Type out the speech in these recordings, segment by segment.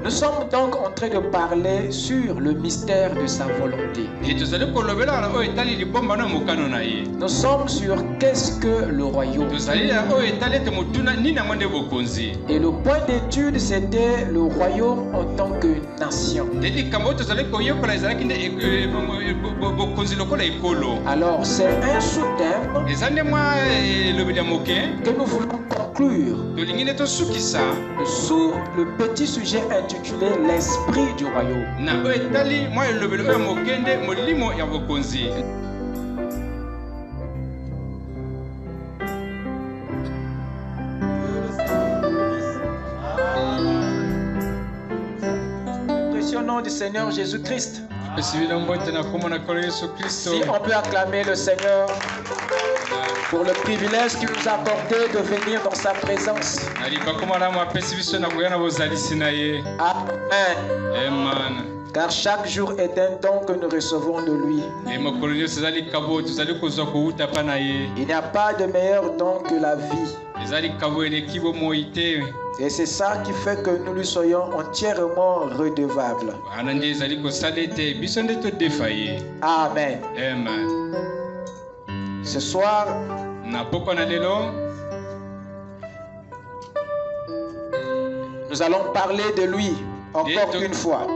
Nous sommes donc en train de parler sur le mystère de sa volonté. Nous sommes sur qu'est-ce que le royaume. Et le point d'étude, c'était le royaume en tant que nation. Alors, c'est un sous-thème que nous voulons conclure sous le petit sujet intitulé l'esprit du royaume. Au nom du Seigneur Jésus-Christ. Si on peut acclamer le Seigneur pour le privilège qu'il nous a accordé de venir dans sa présence. Amen. Car chaque jour est un don que nous recevons de lui. Il n'y a pas de meilleur don que la vie. Et c'est ça qui fait que nous lui soyons entièrement redevables. Amen. Ce soir, nous allons parler de lui encore une fois.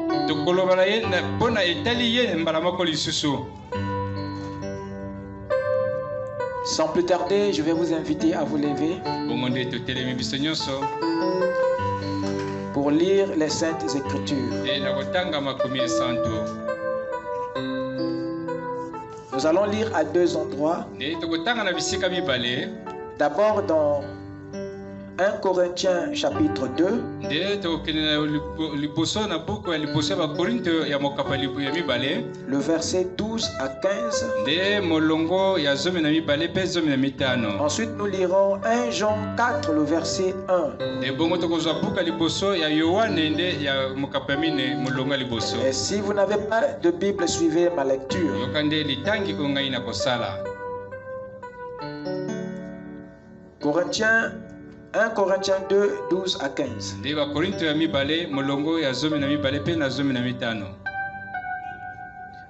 Sans plus tarder, je vais vous inviter à vous lever pour lire les Saintes Écritures. Nous allons lire à deux endroits. D'abord dans 1 Corinthiens chapitre 2. Le verset 12 à 15. Ensuite nous lirons 1 Jean 4 le verset 1. Et si vous n'avez pas de Bible, suivez ma lecture. 1 Corinthiens 2, 12 à 15.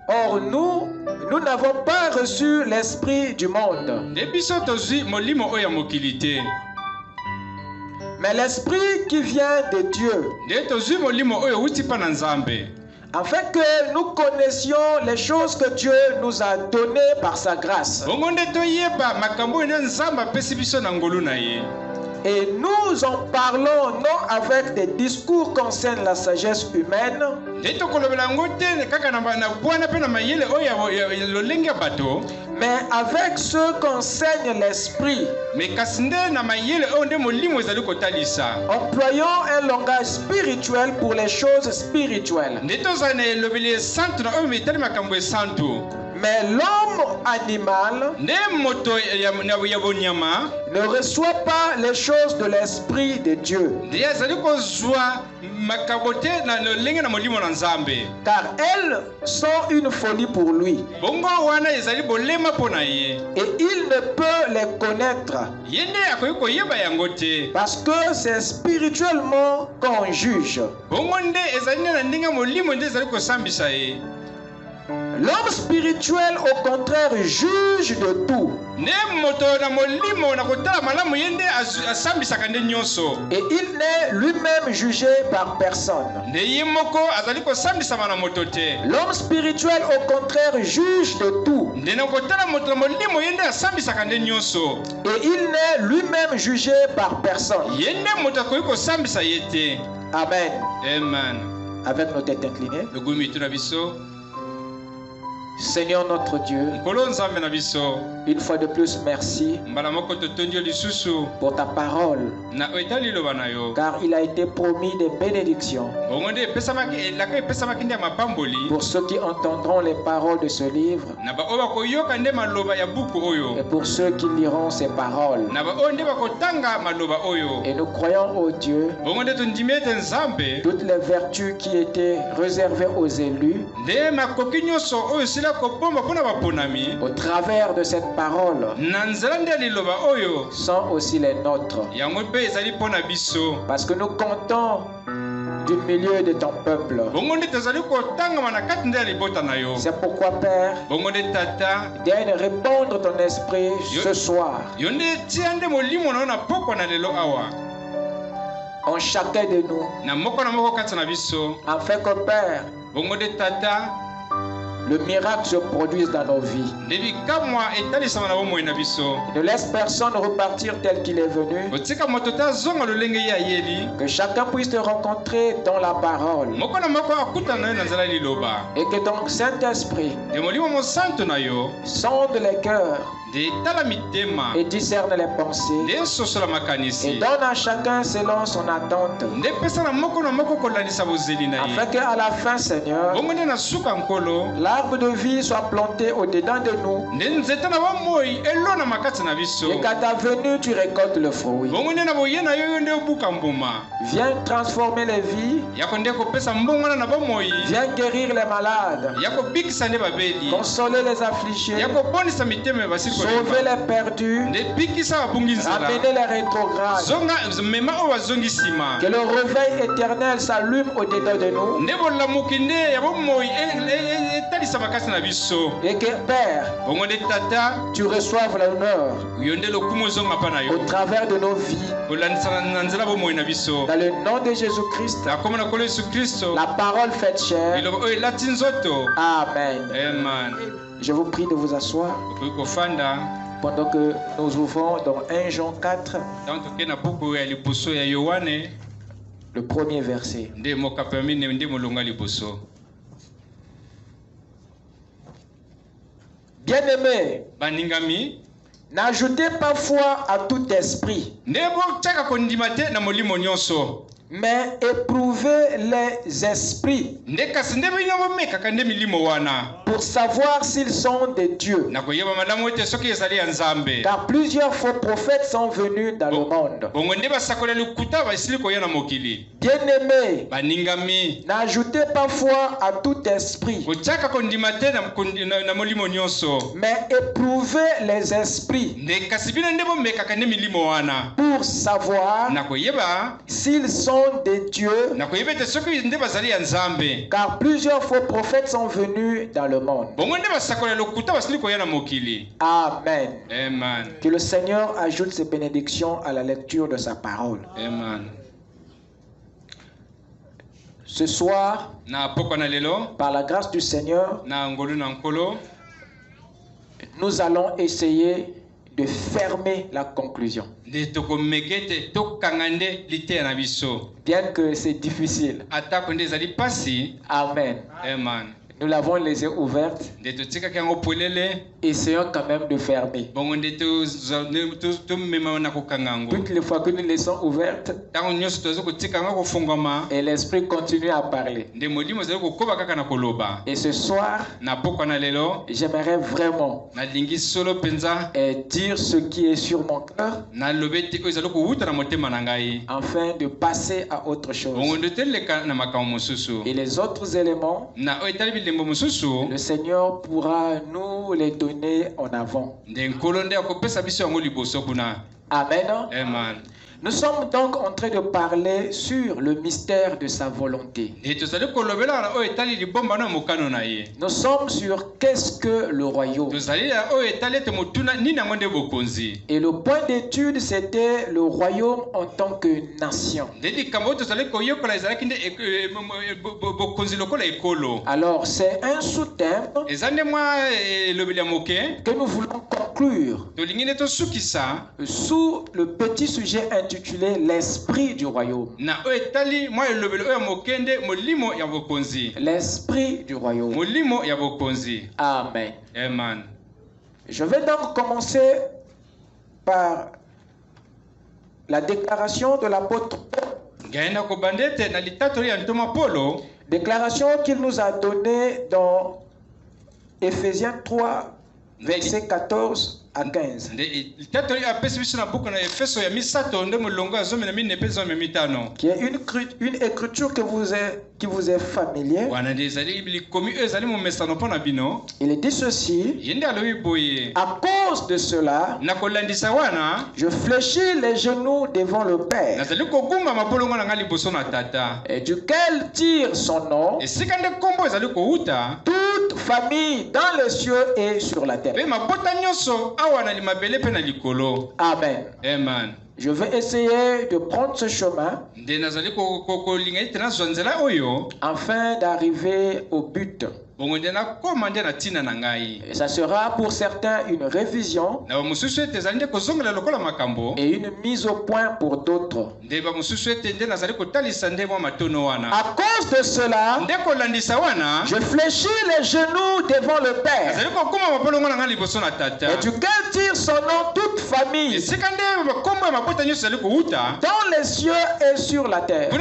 Or nous n'avons pas reçu l'esprit du monde, mais l'esprit qui vient de Dieu, afin que nous connaissions les choses que Dieu nous a données par sa grâce. Et nous en parlons non avec des discours concernant la sagesse humaine, mais avec ceux qu'enseigne l'esprit, employant un langage spirituel pour les choses spirituelles. Mais l'homme animal ne reçoit pas les choses de l'esprit de Dieu, car elles sont une folie pour lui, et il ne peut les connaître, parce que c'est spirituellement qu'on juge. L'homme spirituel, au contraire, juge de tout. Et il n'est lui-même jugé par personne. L'homme spirituel, au contraire, juge de tout. Et il n'est lui-même jugé par personne. Amen. Avec nos têtes inclinées. Seigneur notre Dieu, une fois de plus, merci pour ta parole, car il a été promis des bénédictions pour ceux qui entendront les paroles de ce livre et pour ceux qui liront ces paroles. Et nous croyons au Dieu, toutes les vertus qui étaient réservées aux élus au travers de cette parole sont aussi les nôtres. Parce que nous comptons du milieu de ton peuple. C'est pourquoi, Père, viens répandre ton esprit ce soir en chacun de nous, afin que, Père, le miracle se produise dans nos vies. Ne laisse personne repartir tel qu'il est venu. Que chacun puisse te rencontrer dans la parole. Et que ton Saint-Esprit sonde les cœurs et discerne les pensées et donne à chacun selon son attente, afin qu'à la fin, Seigneur, l'arbre de vie soit planté au-dedans de nous et qu'à ta venue tu récoltes le fruit. Viens transformer les vies, viens guérir les malades, consoler les affligés, sauver les perdus, ramener les rétrogrades. Que le réveil éternel s'allume au-dedans de nous. Et que, Père, tu reçoives l'honneur au travers de nos vies. Dans le nom de Jésus-Christ, la parole faite chair. Amen. Je vous prie de vous asseoir pendant que nous ouvrons dans 1 Jean 4, le premier verset. Bien-aimés, n'ajoutez pas foi à tout esprit, mais éprouvez les esprits pour savoir s'ils sont de Dieu. Car plusieurs faux prophètes sont venus dans le monde. Bien-aimés, n'ajoutez pas foi à tout esprit, mais éprouvez les esprits pour savoir s'ils sont de Dieu, car plusieurs faux prophètes sont venus dans le monde. Amen. Que le Seigneur ajoute ses bénédictions à la lecture de sa parole. Amen. Ce soir, par la grâce du Seigneur, nous allons essayer de fermer la conclusion. Bien que c'est difficile. Amen. Nous l'avons laissée ouverte. Essayons quand même de fermer. Toutes les fois que nous laissons ouverte, et l'Esprit continue à parler. Et ce soir, j'aimerais vraiment dire ce qui est sur mon cœur, afin de passer à autre chose. Et les autres éléments, le Seigneur pourra nous les donner en avant. Amen. Nous sommes donc en train de parler sur le mystère de sa volonté. Nous sommes sur qu'est-ce que le royaume. Et le point d'étude, c'était le royaume en tant que nation. Alors, c'est un sous-thème que nous voulons conclure sous le petit sujet intitulé l'esprit du royaume. L'esprit du royaume. Amen. Je vais donc commencer par la déclaration de l'apôtre Paul. Déclaration qu'il nous a donnée dans Éphésiens 3, versets 14 à 15. Qui est une écriture qui vous est familière. Il dit ceci: à cause de cela, je fléchis les genoux devant le Père, et duquel tire son nom toute famille dans les cieux et sur la terre. Amen. Amen. Je vais essayer de prendre ce chemin afin d'arriver au but. Et ça sera pour certains une révision et une mise au point pour d'autres. À cause de cela, je fléchis les genoux devant le Père, et duquel tire son nom toute famille dans les cieux et sur la terre. Et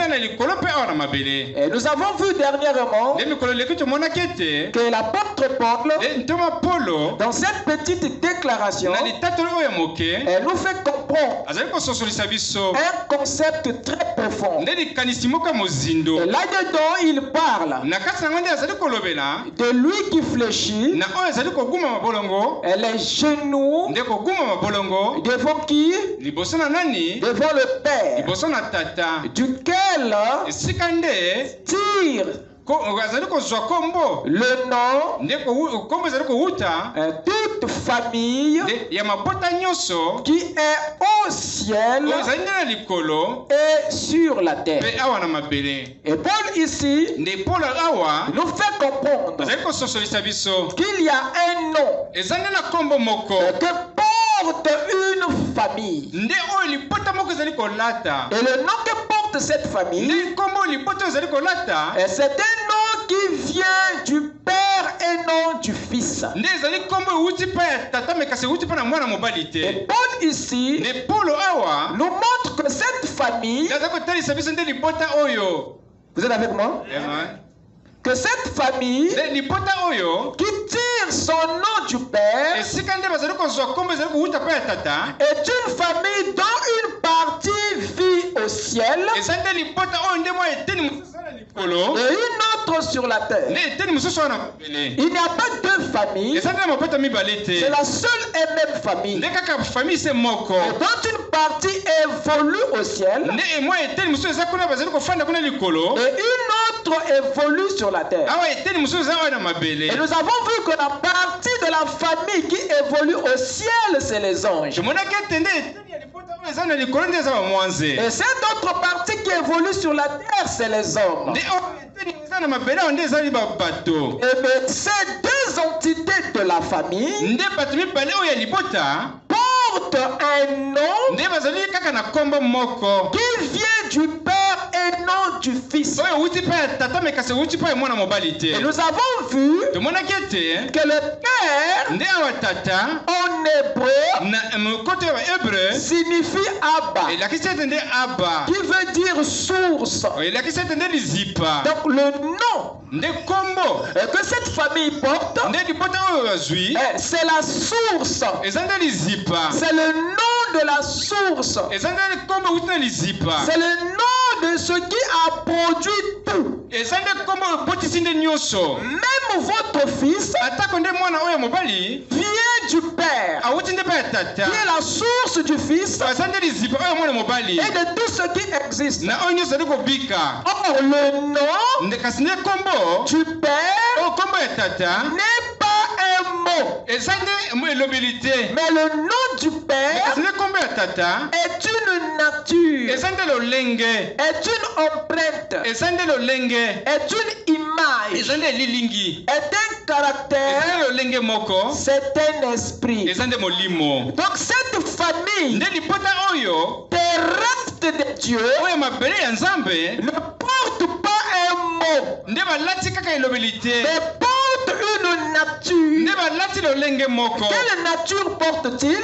nous avons vu dernièrement que l'apôtre Paul, dans cette petite déclaration, elle nous fait comprendre un concept très profond. Et là-dedans, il parle de lui qui fléchit les genoux devant qui? Devant le Père, duquel tire le nom toute famille qui est au ciel et sur la terre. Et Paul ici nous fait comprendre qu'il y a un nom que porte une famille. Et le nom que porte cette famille, c'est un nom qui vient du Père et non du Fils. Et Paul ici nous montre que cette famille, vous êtes avec moi? Que cette famille qui tire son nom du Père est une famille dont une partie vit au ciel et une autre sur la terre. Il n'y a pas deux familles, c'est la seule et même famille. Et dont une partie évolue au ciel et une autre évolue sur la terre. Et nous avons vu que la partie de la famille qui évolue au ciel, c'est les anges. Et cette autre partie qui évolue sur la terre, c'est les hommes. Et bien, ces deux entités de la famille portent un nom qui vient du Père et non du Fils. Et nous avons vu que le Père en hébreu signifie Abba, qui veut dire source. Donc le nom que cette famille porte, c'est la source. C'est le nom de la source. C'est le nom de ce qui a produit tout. Même votre fils vient du Père, qui est la source du Fils et de tout ce qui existe. Or, le nom du Père n'est pas un mot, mais le nom du Père est une nature, est une empreinte, est une image, est un caractère, c'est un esprit. Donc cette famille terrestre de Dieu ne porte pas un mot, mais porte une nature. Quelle nature porte-t-il?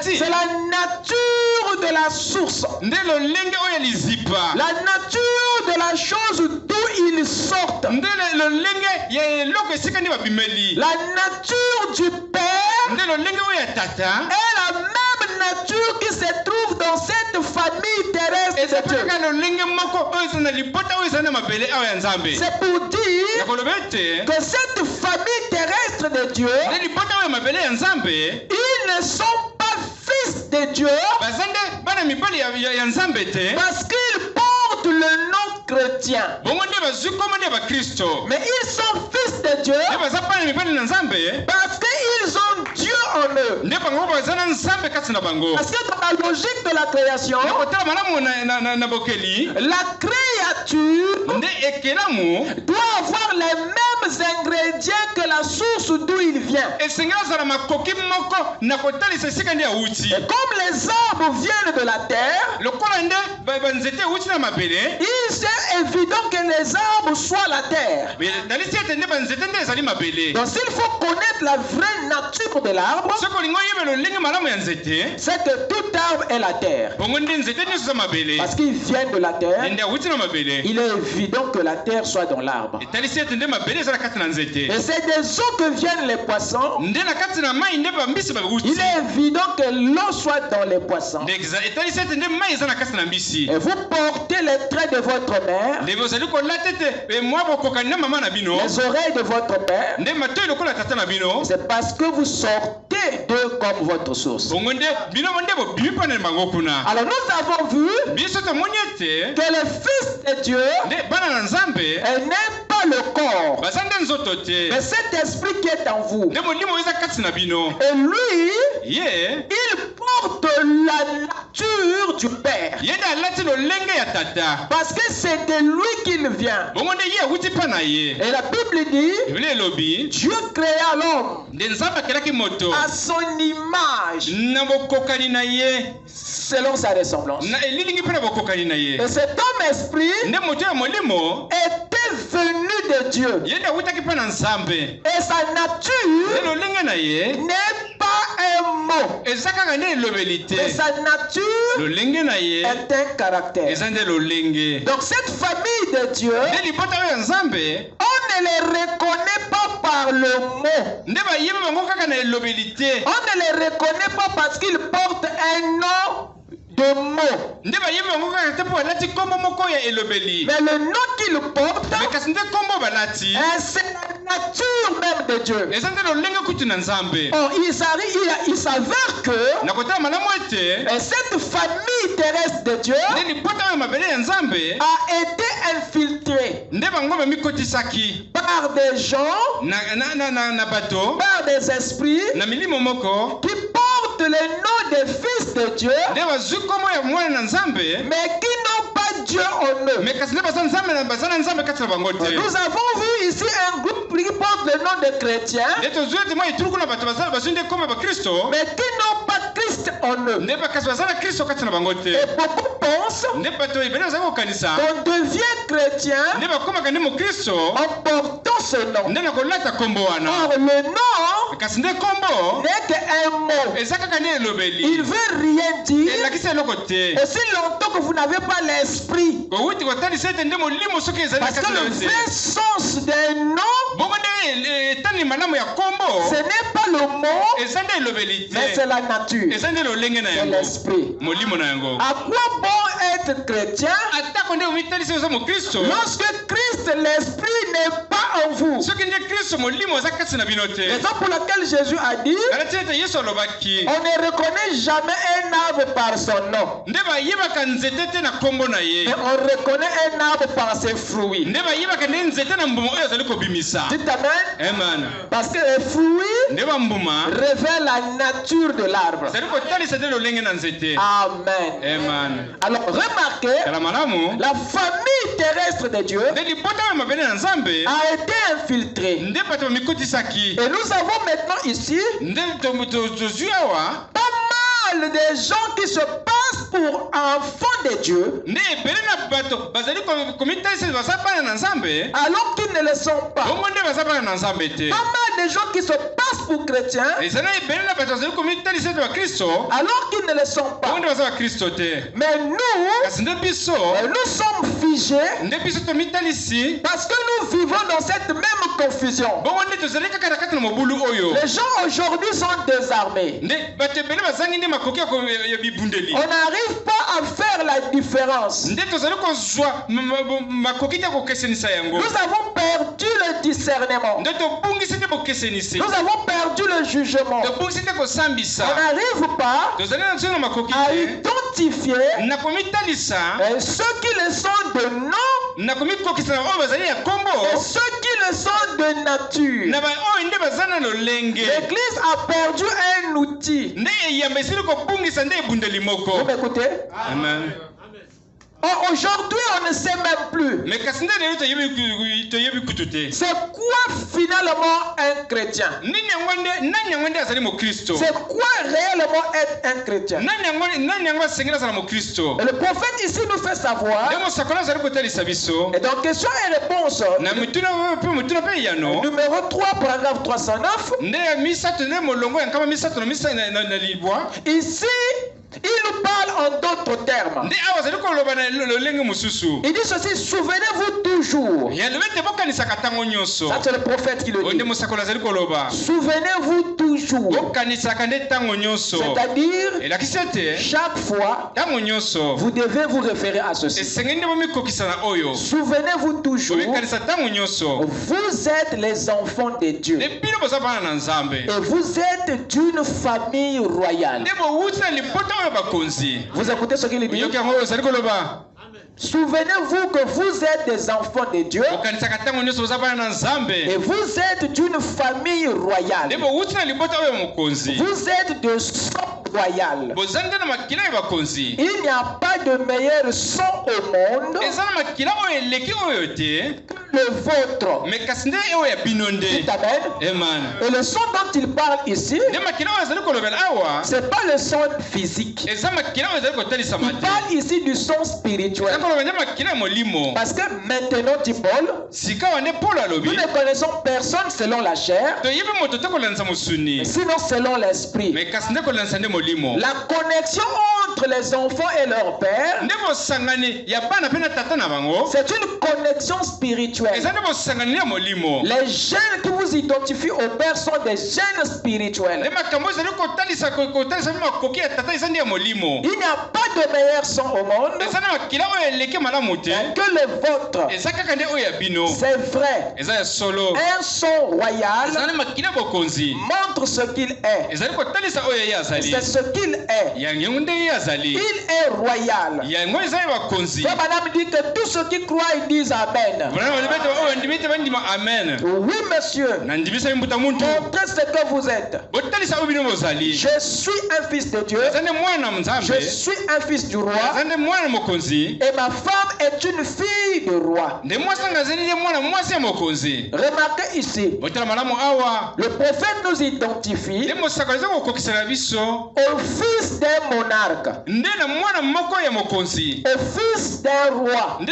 C'est la nature de la source, la nature de la chose d'où ils sortent, la nature du Père la même nature qui se trouve dans cette famille terrestre de Dieu. C'est pour dire que cette famille terrestre de Dieu, ils ne sont pas fils de Dieu parce qu'ils portent le nom chrétien. Mais ils sont fils de Dieu parce qu'ils ont Dieu en eux. Parce que dans la logique de la création, la créature doit avoir les mêmes ingrédients que la source d'où il vient. Et comme les arbres viennent de la terre, il est évident que les arbres soient la terre. Donc s'il faut connaître la vraie nature de l'arbre, c'est que tout arbre est la terre. Parce qu'ils viennent de la terre, il est évident que la terre soit dans l'arbre. Et c'est des eaux que viennent les poissons. Il est évident que l'eau soit dans les poissons. Et vous portez les traits de votre mère, les oreilles de votre père. C'est parce que vous sortez d'eux comme votre source. Alors nous avons vu que le Fils de Dieu n'est pas le corps, mais cet esprit qui est en vous. Et lui, il porte la nature du Père. Parce que c'est de lui qu'il vient. Et la Bible dit, Dieu créa l'homme à son image, selon sa ressemblance. Et cet homme esprit était venu de Dieu. Et sa nature n'est pas un mot. Mais sa nature est un caractère. Donc cette famille de Dieu, on ne les reconnaît pas par le mot. On ne les reconnaît pas parce qu'ils portent un nom de mots. Mais le nom qu'ils portent, c'est la nature même de Dieu. Oh, il s'avère que cette famille terrestre de Dieu a été infiltrée par des gens, par des esprits qui portent le nom des fils de Dieu, mais qui n'ont pas Dieu en eux. Nous avons vu ici un groupe qui porte le nom de chrétiens, mais qui n'ont pas Christ en eux. Et beaucoup pensent qu'on devient chrétien en portant ce nom. Or le nom n'est qu'un mot. Il veut rien dire. Aussi longtemps que vous n'avez pas l'esprit. Parce que le vrai sens d'un nom, ce n'est pas le mot, mais c'est la nature. C'est l'esprit. À quoi bon être chrétien lorsque Christ, l'esprit, n'est pas en vous? Raison pour laquelle Jésus a dit, on ne reconnaît jamais un arbre par son nom, mais on reconnaît un arbre par ses fruits. Dites amen. Parce que les fruits révèlent la nature de l'arbre. Amen. Alors remarquez, la famille terrestre de Dieu a été infiltrée. Et nous avons maintenant ici pas mal de gens qui se passent pour enfants de Dieu alors qu'ils ne le sont pas. Pas mal a des gens qui se passent pour chrétiens alors qu'ils ne le sont pas. Mais nous sommes figés parce que nous vivons dans cette même confusion. Les gens aujourd'hui sont désarmés. On n'arrive pas à faire la différence. Nous avons perdu le discernement. Nous avons perdu le jugement. On n'arrive pas à identifier ceux qui le sont de nom et ceux qui le sont de nature. L'Église a perdu un outil. Vous m'écoutez? Amen. Aujourd'hui, on ne sait même plus. C'est quoi finalement un chrétien? C'est quoi réellement être un chrétien? Et le prophète ici nous fait savoir. Et donc, question et réponse. Numéro 3, paragraphe 309. Ici, il nous parle en d'autres termes. Il dit ceci: souvenez-vous toujours. Ça, c'est le prophète qui le dit. Souvenez-vous toujours. C'est-à-dire, chaque fois, vous devez vous référer à ceci. Souvenez-vous toujours. Vous êtes les enfants de Dieu. Et vous êtes d'une famille royale. Vous écoutez ce qu'il dit? Souvenez-vous que vous êtes des enfants de Dieu et vous êtes d'une famille royale. Vous êtes de sang royal. Il n'y a pas de meilleur sang au monde que le vôtre. Amen. Et le sang dont il parle ici, c'est pas le sang physique. Il parle ici du sang spirituel. Parce que maintenant, dit Paul, nous ne connaissons personne selon la chair, sinon selon l'esprit. La connexion entre les enfants et leur père, c'est une connexion spirituelle. Les gènes qui vous identifient au père sont des gènes spirituels. Il n'y a pas de meilleur sang au monde que le vôtre. C'est vrai. Un son royal montre ce qu'il est. C'est ce qu'il est. Il est royal. Madame dit que tous ceux qui croient ils disent Amen. Oui, monsieur. Montrez ce que vous êtes. Je suis un fils de Dieu. Je suis un fils du roi. Et ma femme est une fille de roi. Remarquez ici, le prophète nous identifie au fils d'un monarque, au fils d'un roi. Il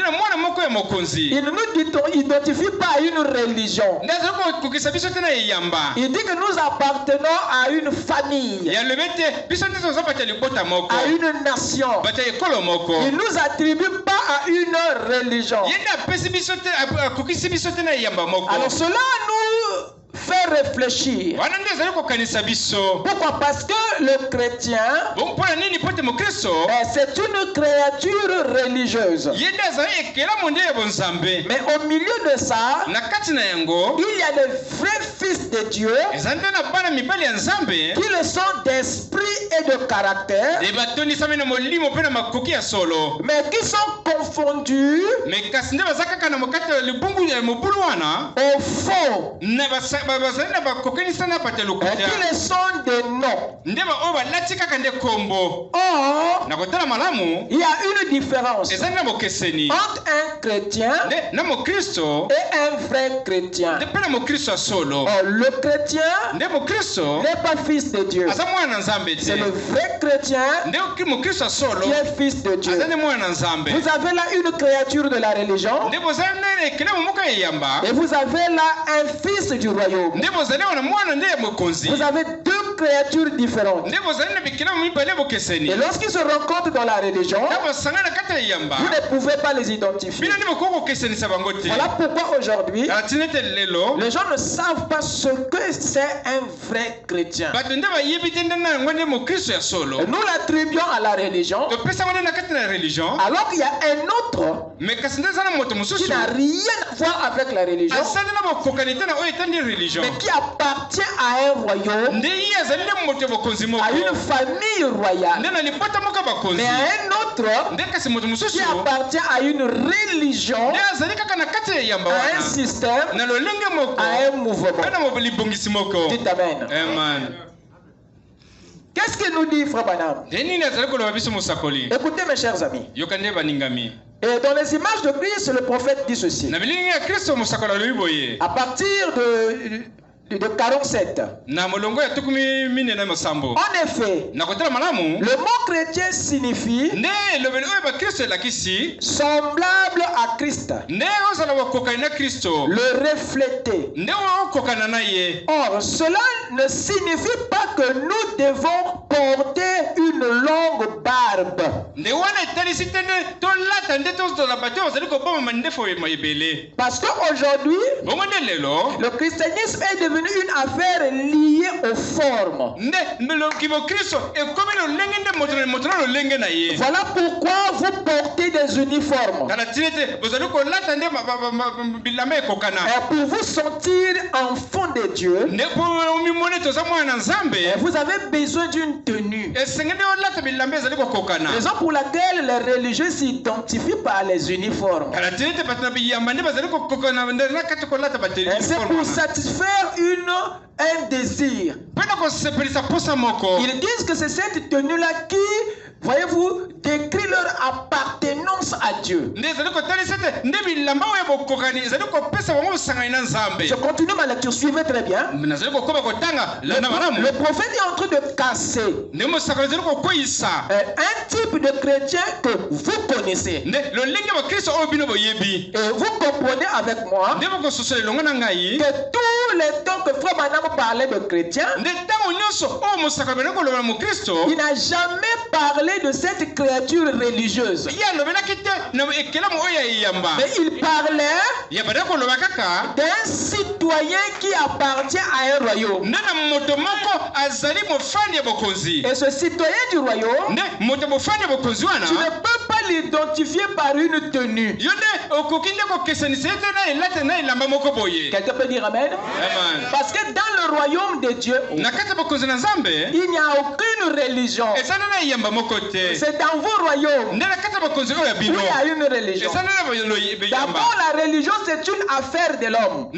ne nous identifie pas à une religion. Il dit que nous appartenons à une famille, à une nation. Il ne nous attribue pas à une religion. Alors cela nous fait réfléchir. Pourquoi? Parce que le chrétien, c'est une créature religieuse. Mais au milieu de ça, il y a des vrais fils de Dieu qui le sont d'esprit et de caractère, mais qui sont confondus au faux, qui le sont des noms. Or, il y a une différence entre un chrétien et un vrai chrétien. Le chrétien n'est pas fils de Dieu. C'est le vrai chrétien qui est fils de Dieu. Vous avez là une créature de la religion et vous avez là un fils du royaume. Vous avez deux créatures différentes. Et lorsqu'ils se rencontrent dans la religion, vous ne pouvez pas les identifier. Voilà pourquoi aujourd'hui, les gens ne savent pas ce que c'est un vrai chrétien. Et nous l'attribuons à la religion, alors qu'il y a un autre qui n'a rien à voir avec la religion, mais qui appartient à un royaume, à une famille royale, mais à un autre qui appartient à une religion, à un système, à un mouvement. Dites Amen. Qu'est-ce que nous dit Frère Branham? Écoutez mes chers amis. Et dans les images de Christ, le prophète dit ceci. À partir de 47. En effet, le mot chrétien signifie semblable à Christ, le refléter. Or, cela ne signifie pas que nous devons porter une longue barbe. Parce qu'aujourd'hui, le christianisme est devenu une affaire liée aux formes. Voilà pourquoi vous portez des uniformes. Et pour vous sentir enfant de Dieu, vous avez besoin d'une tenue. Raison pour laquelle les religieux s'identifient par les uniformes. C'est pour satisfaire un désir. Ils disent que c'est cette tenue-là qui, voyez-vous, décrit leur appartenance à Dieu. Je continue ma lecture, suivez très bien. Le prophète est en train de casser un type de chrétien que vous connaissez. Et vous comprenez avec moi que tous les temps que Frère Branham parlait de chrétiens, il n'a jamais parlé de cette créature religieuse. Mais il parlait d'un citoyen qui appartient à un royaume. Et ce citoyen du royaume, tu ne peux pas l'identifier par une tenue. Quelqu'un peut dire Amen? Parce que dans le royaume de Dieu, il n'y a aucune religion. C'est dans vos royaumes où il y a une religion. D'abord, la religion, c'est une affaire de l'homme.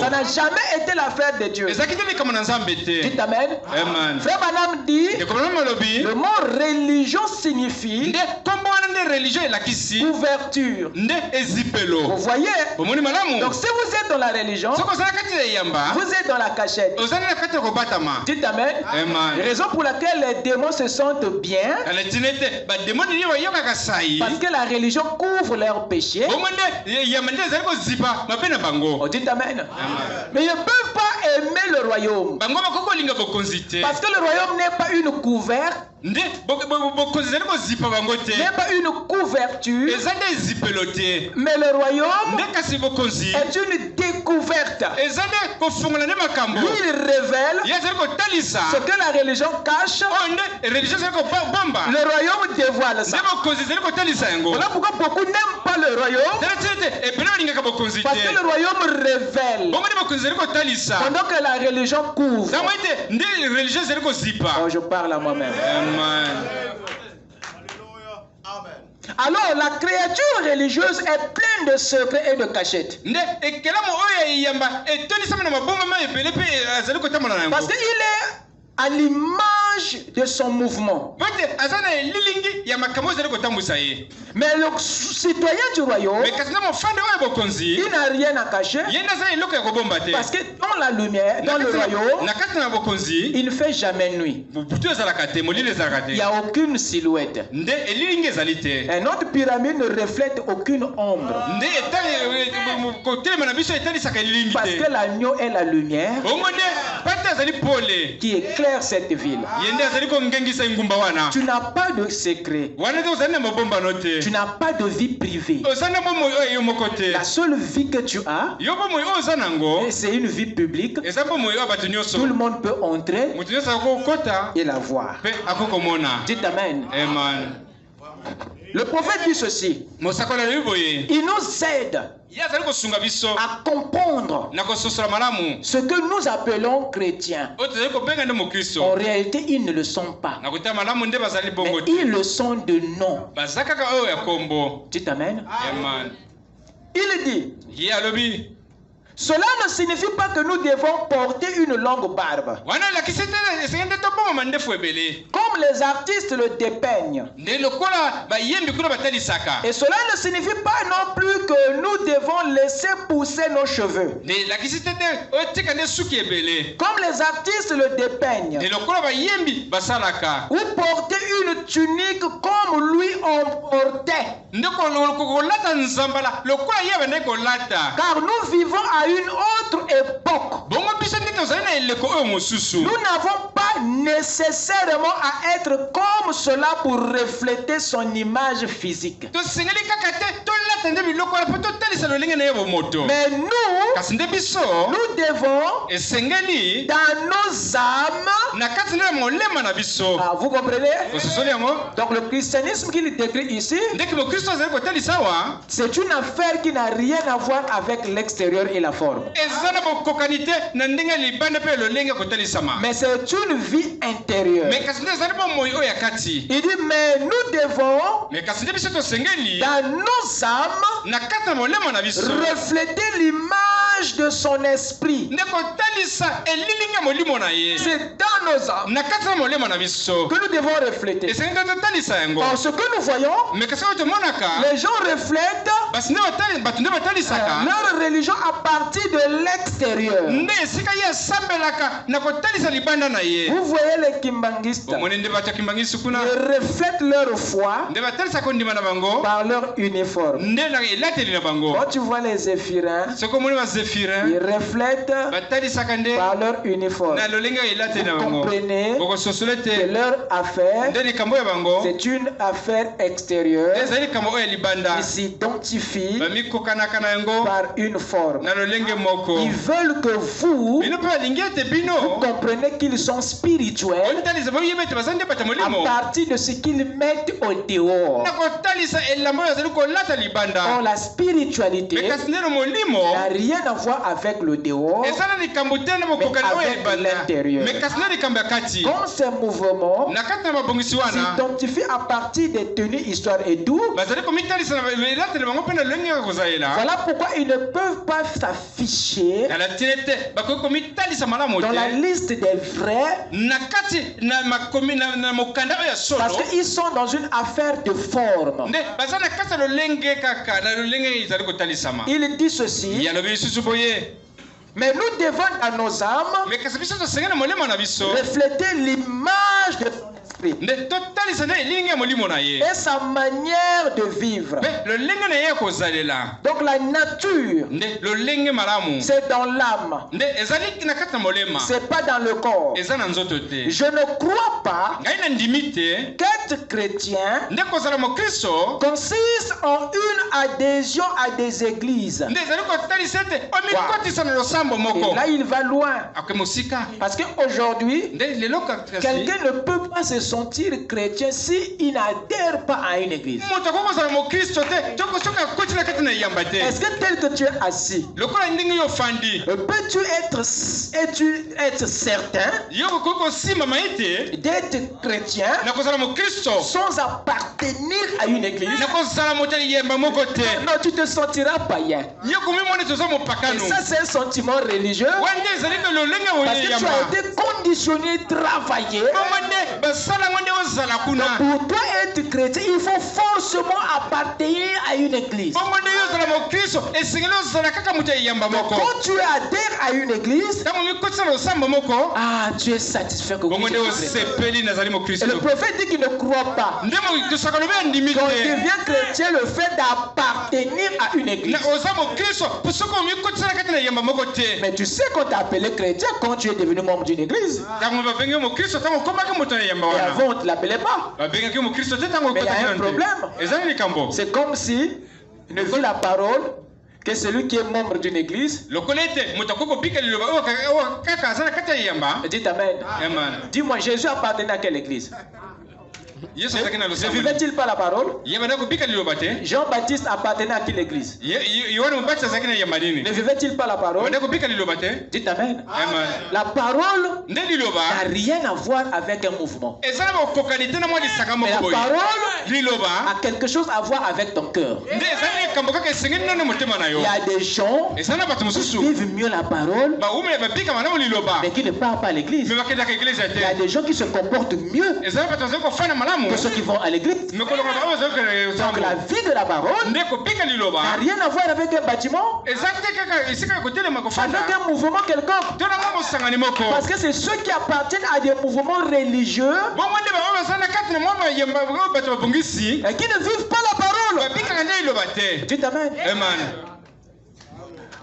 Ça n'a jamais été l'affaire de Dieu. Dites Amen. Frère Branham dit, le mot religion signifie ouverture. Vous voyez? Donc si vous êtes dans la religion, vous êtes dans la cachette. Dites Amen. Raison pour laquelle les démons se sentent bien, parce que la religion couvre leurs péchés. Oh, dites Amen. Mais ils ne peuvent pas aimer le royaume, parce que le royaume n'est pas une couverte, n'est pas une couverture, mais le royaume est une découverte. Lui, il révèle ce que la religion cache. Le royaume dévoile ça. Voilà pourquoi beaucoup n'aiment pas le royaume, parce que le royaume révèle pendant que la religion couvre. Oh, je parle à moi-même. Alors la créature religieuse est pleine de secrets et de cachettes. Parce qu'il est à l'image l'image de son mouvement. Mais le citoyen du royaume, il n'a rien à cacher. Parce que dans la lumière, dans le royaume, il ne fait jamais nuit. Il n'y a aucune silhouette. Un autre pyramide ne reflète aucune ombre. Parce que l'agneau est la lumière qui éclaire cette ville. Tu n'as pas de secret. Tu n'as pas de vie privée. La seule vie que tu as, c'est une vie publique. Tout le monde peut entrer et la voir. Dites Amen. Le prophète dit ceci. Il nous aide à comprendre ce que nous appelons chrétiens. En réalité, ils ne le sont pas. Mais ils le sont de nom. Dites Amen. Il dit, cela ne signifie pas que nous devons porter une longue barbe, comme les artistes le dépeignent. Et cela ne signifie pas non plus que nous devons laisser pousser nos cheveux, comme les artistes le dépeignent, ou porter une tunique comme lui en portait. Car nous vivons à une autre époque. Nous n'avons pas nécessairement à être comme cela pour refléter son image physique. Mais nous devons, dans nos âmes, vous comprenez? Donc le christianisme qu'il décrit ici, c'est une affaire qui n'a rien à voir avec l'extérieur et la forme. Mais c'est une vie intérieure. Il dit, mais nous devons, dans nos âmes, refléter l'image de son esprit. C'est dans nos âmes que nous devons refléter. Or, ce que nous voyons, les gens reflètent leur religion à partir de l'extérieur. Vous voyez les kimbangistes, ils reflètent leur foi par leur uniforme. Quand tu vois les zéphirins, ils reflètent par leur uniforme. Vous comprenez que leur affaire, c'est une affaire extérieure. Ils s'identifient par une forme. Ils veulent que vous comprenez qu'ils sont spirituels à partir de ce qu'ils mettent au dehors. Or, la spiritualité n'a rien à voir avec le dehors, mais avec l'intérieur. Quand ces mouvements s'identifient à partir des tenues, histoire et tout, voilà pourquoi ils ne peuvent pas s'afficher dans la liste des vrais, parce qu'ils sont dans une affaire de forme. Il dit ceci, mais nous devons à nos âmes refléter l'image de son esprit et sa manière de vivre. Donc la nature, c'est dans l'âme, c'est pas dans le corps. Je ne crois pas qu'être chrétien consiste en une adhésion à des églises. Et là il va loin, parce qu'aujourd'hui quelqu'un ne peut pas se sentir chrétien s'il n'adhère pas à une église. Est-ce que tel que tu es assis, peux-tu être certain d'être chrétien sans appartenir à une église, non, tu te sentiras païen. Et ça, c'est un sentiment religieux. Parce que tu as été conditionné, travaillé. Donc pour toi être chrétien, il faut forcément appartenir à une église. Quand tu adhères à une église, tu es satisfait que vous êtes chrétien. Et le prophète dit qu'il ne croit pas. Quand il devient chrétien, le fait d'appartenir à une église. Mais tu sais qu'on t'a appelé chrétien quand tu es devenu membre d'une église. Et avant, on ne te l'appelait pas. Mais il y a un problème. C'est comme si ne vu la parole que celui qui est membre d'une église. Dites Amen. Dis-moi, Jésus appartenait à quelle église? Ne vivait-il pas la parole? Jean-Baptiste appartenait à quelle église? Ne vivait-il pas la parole? Dites Amen. La parole n'a rien à voir avec un mouvement. Mais la parole a quelque chose à voir avec ton cœur. Il y a des gens qui vivent mieux la parole mais qui ne parlent pas à l'église. Il y a des gens qui se comportent mieux que ceux qui vont à l'église. Donc la vie de la parole n'a rien à voir avec un bâtiment, avec un mouvement quelconque. Parce que c'est ceux qui appartiennent à des mouvements religieux et qui ne vivent pas la parole. Dites Amen.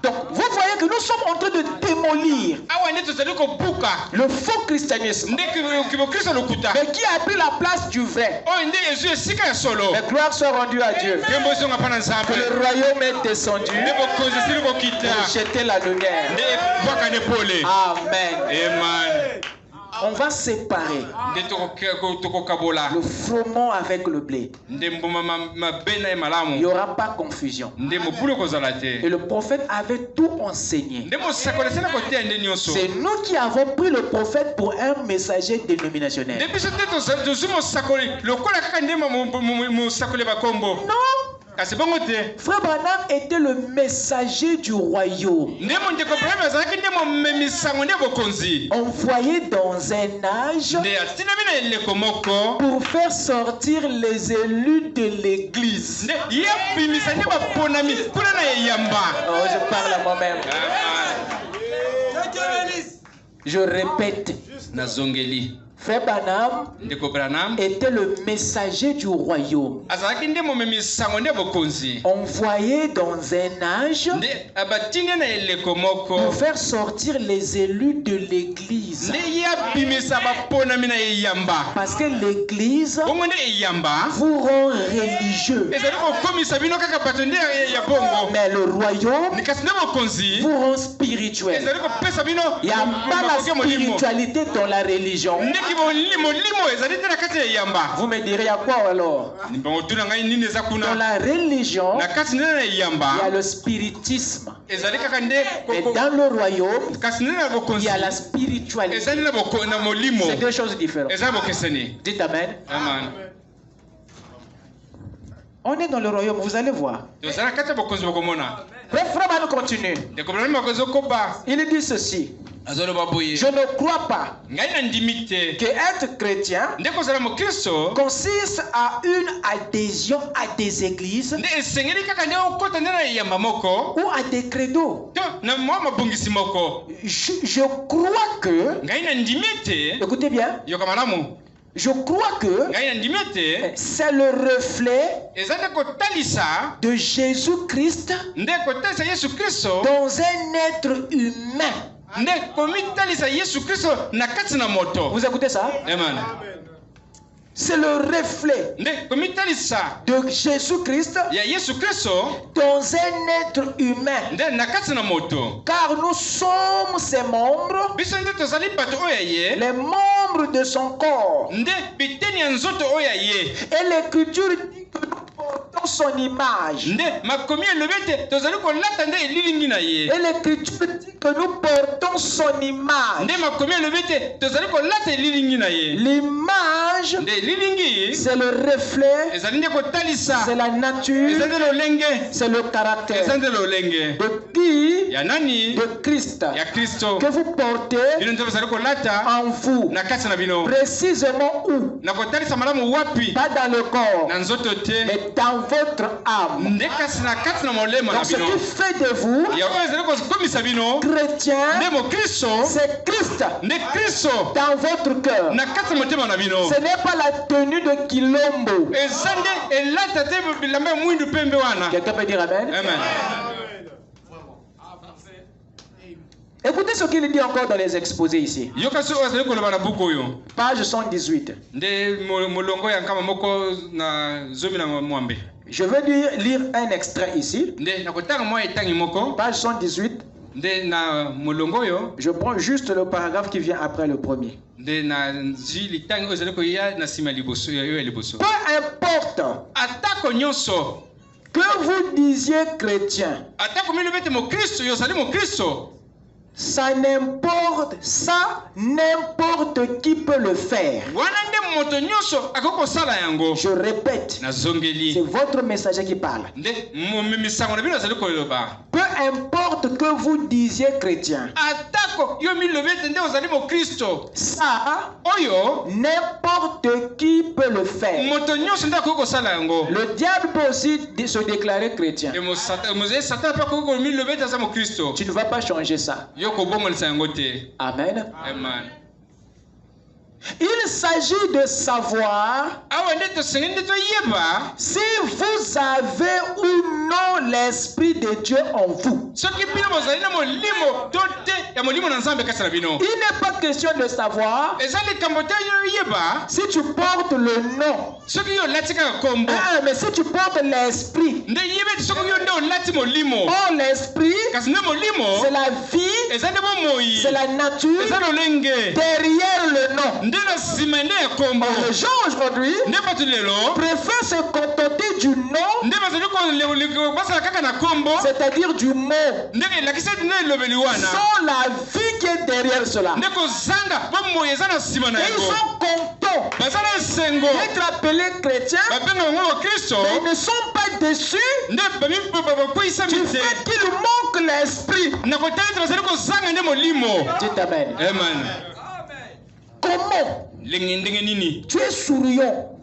Donc, vous voyez que nous sommes en train de démolir le faux christianisme, mais qui a pris la place du vrai. Mais gloire soit rendue à Dieu. Que le royaume est descendu pour jeter la lumière. Amen. On va séparer le froment avec le blé. Il n'y aura pas confusion. Et le prophète avait tout enseigné. C'est nous qui avons pris le prophète pour un messager dénominationnel. Non. Frère Branham était le messager du royaume, envoyé dans un âge pour faire sortir les élus de l'église. Oh, je parle à moi-même. Je répète. Frère Branham était le messager du royaume, envoyé dans un âge pour faire sortir les élus de l'église. Parce que l'église vous rend religieux, mais le royaume vous rend spirituel. Il n'y a pas la spiritualité dans la religion. Vous me direz à quoi alors? Dans la religion, il y a le spiritisme. Et dans le royaume, il y a la spiritualité. C'est deux choses différentes. Dites Amen. On est dans le royaume, vous allez voir. Frère Branham continue. Il dit ceci. Je ne crois pas que être chrétien consiste à une adhésion à des églises ou à des credos. Je crois que, écoutez bien, je crois que c'est le reflet de Jésus-Christ dans un être humain. Vous écoutez ça? C'est le reflet de Jésus-Christ dans un être humain. Car nous sommes ses membres, les membres de son corps. Et l'Écriture dit que nous portons son image. Et l'Écriture dit que nous portons son image. L'image, c'est le reflet, c'est la nature, c'est le caractère de qui? De Christ, que vous portez en vous. Précisément où? Pas dans le corps, mais dans votre âme. Donc ce qui fait de vous chrétien, c'est Christ dans votre cœur. Ce n'est pas la tenue de Kilombo. Quelqu'un peut dire Amen? Amen. Écoutez ce qu'il dit encore dans les exposés ici. Page 118. Je vais lire un extrait ici. Page 118. Je prends juste le paragraphe qui vient après le premier. Peu importe que vous disiez chrétien, ça n'importe qui peut le faire. Je répète, c'est votre messager qui parle. Peu importe que vous disiez chrétien, ça, n'importe qui peut le faire. Le diable peut aussi se déclarer chrétien. Tu ne vas pas changer ça. Amen. Amen. Il s'agit de savoir si vous avez ou non l'Esprit de Dieu en vous. Il n'est pas question de savoir si tu portes le nom. Mais si tu portes l'Esprit. Oh, l'Esprit, c'est la vie, c'est la nature derrière le nom. Les gens aujourd'hui préfèrent se contenter du nom, c'est-à-dire du mot, sans la vie qui est derrière cela. Et ils sont contents d'être appelés chrétiens, mais ils ne sont pas déçus du fait qu'il manque l'Esprit. Dites Amen. Amen. Comment? Tu es souriant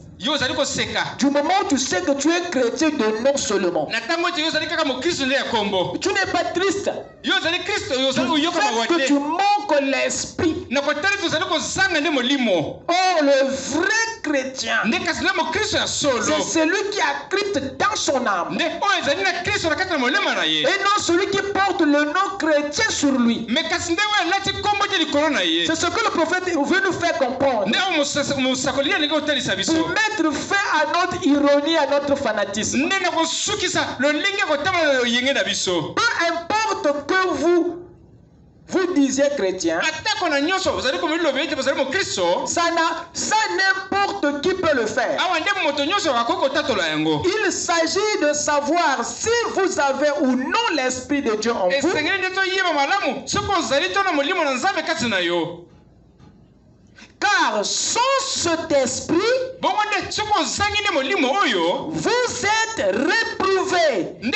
du moment où tu sais que tu es chrétien de nom seulement. Tu n'es pas triste du fait que tu manques l'Esprit. Or, le vrai chrétien, c'est celui qui a Christ dans son âme, et non celui qui porte le nom chrétien sur lui. C'est ce que le prophète veut nous faire comprendre, pour mettre fin à notre ironie, à notre fanatisme. Peu importe que vous disiez chrétien, ça n'importe qui peut le faire. Il s'agit de savoir si vous avez ou non l'Esprit de Dieu en vous. Car sans cet esprit, vous êtes réprouvés. Vous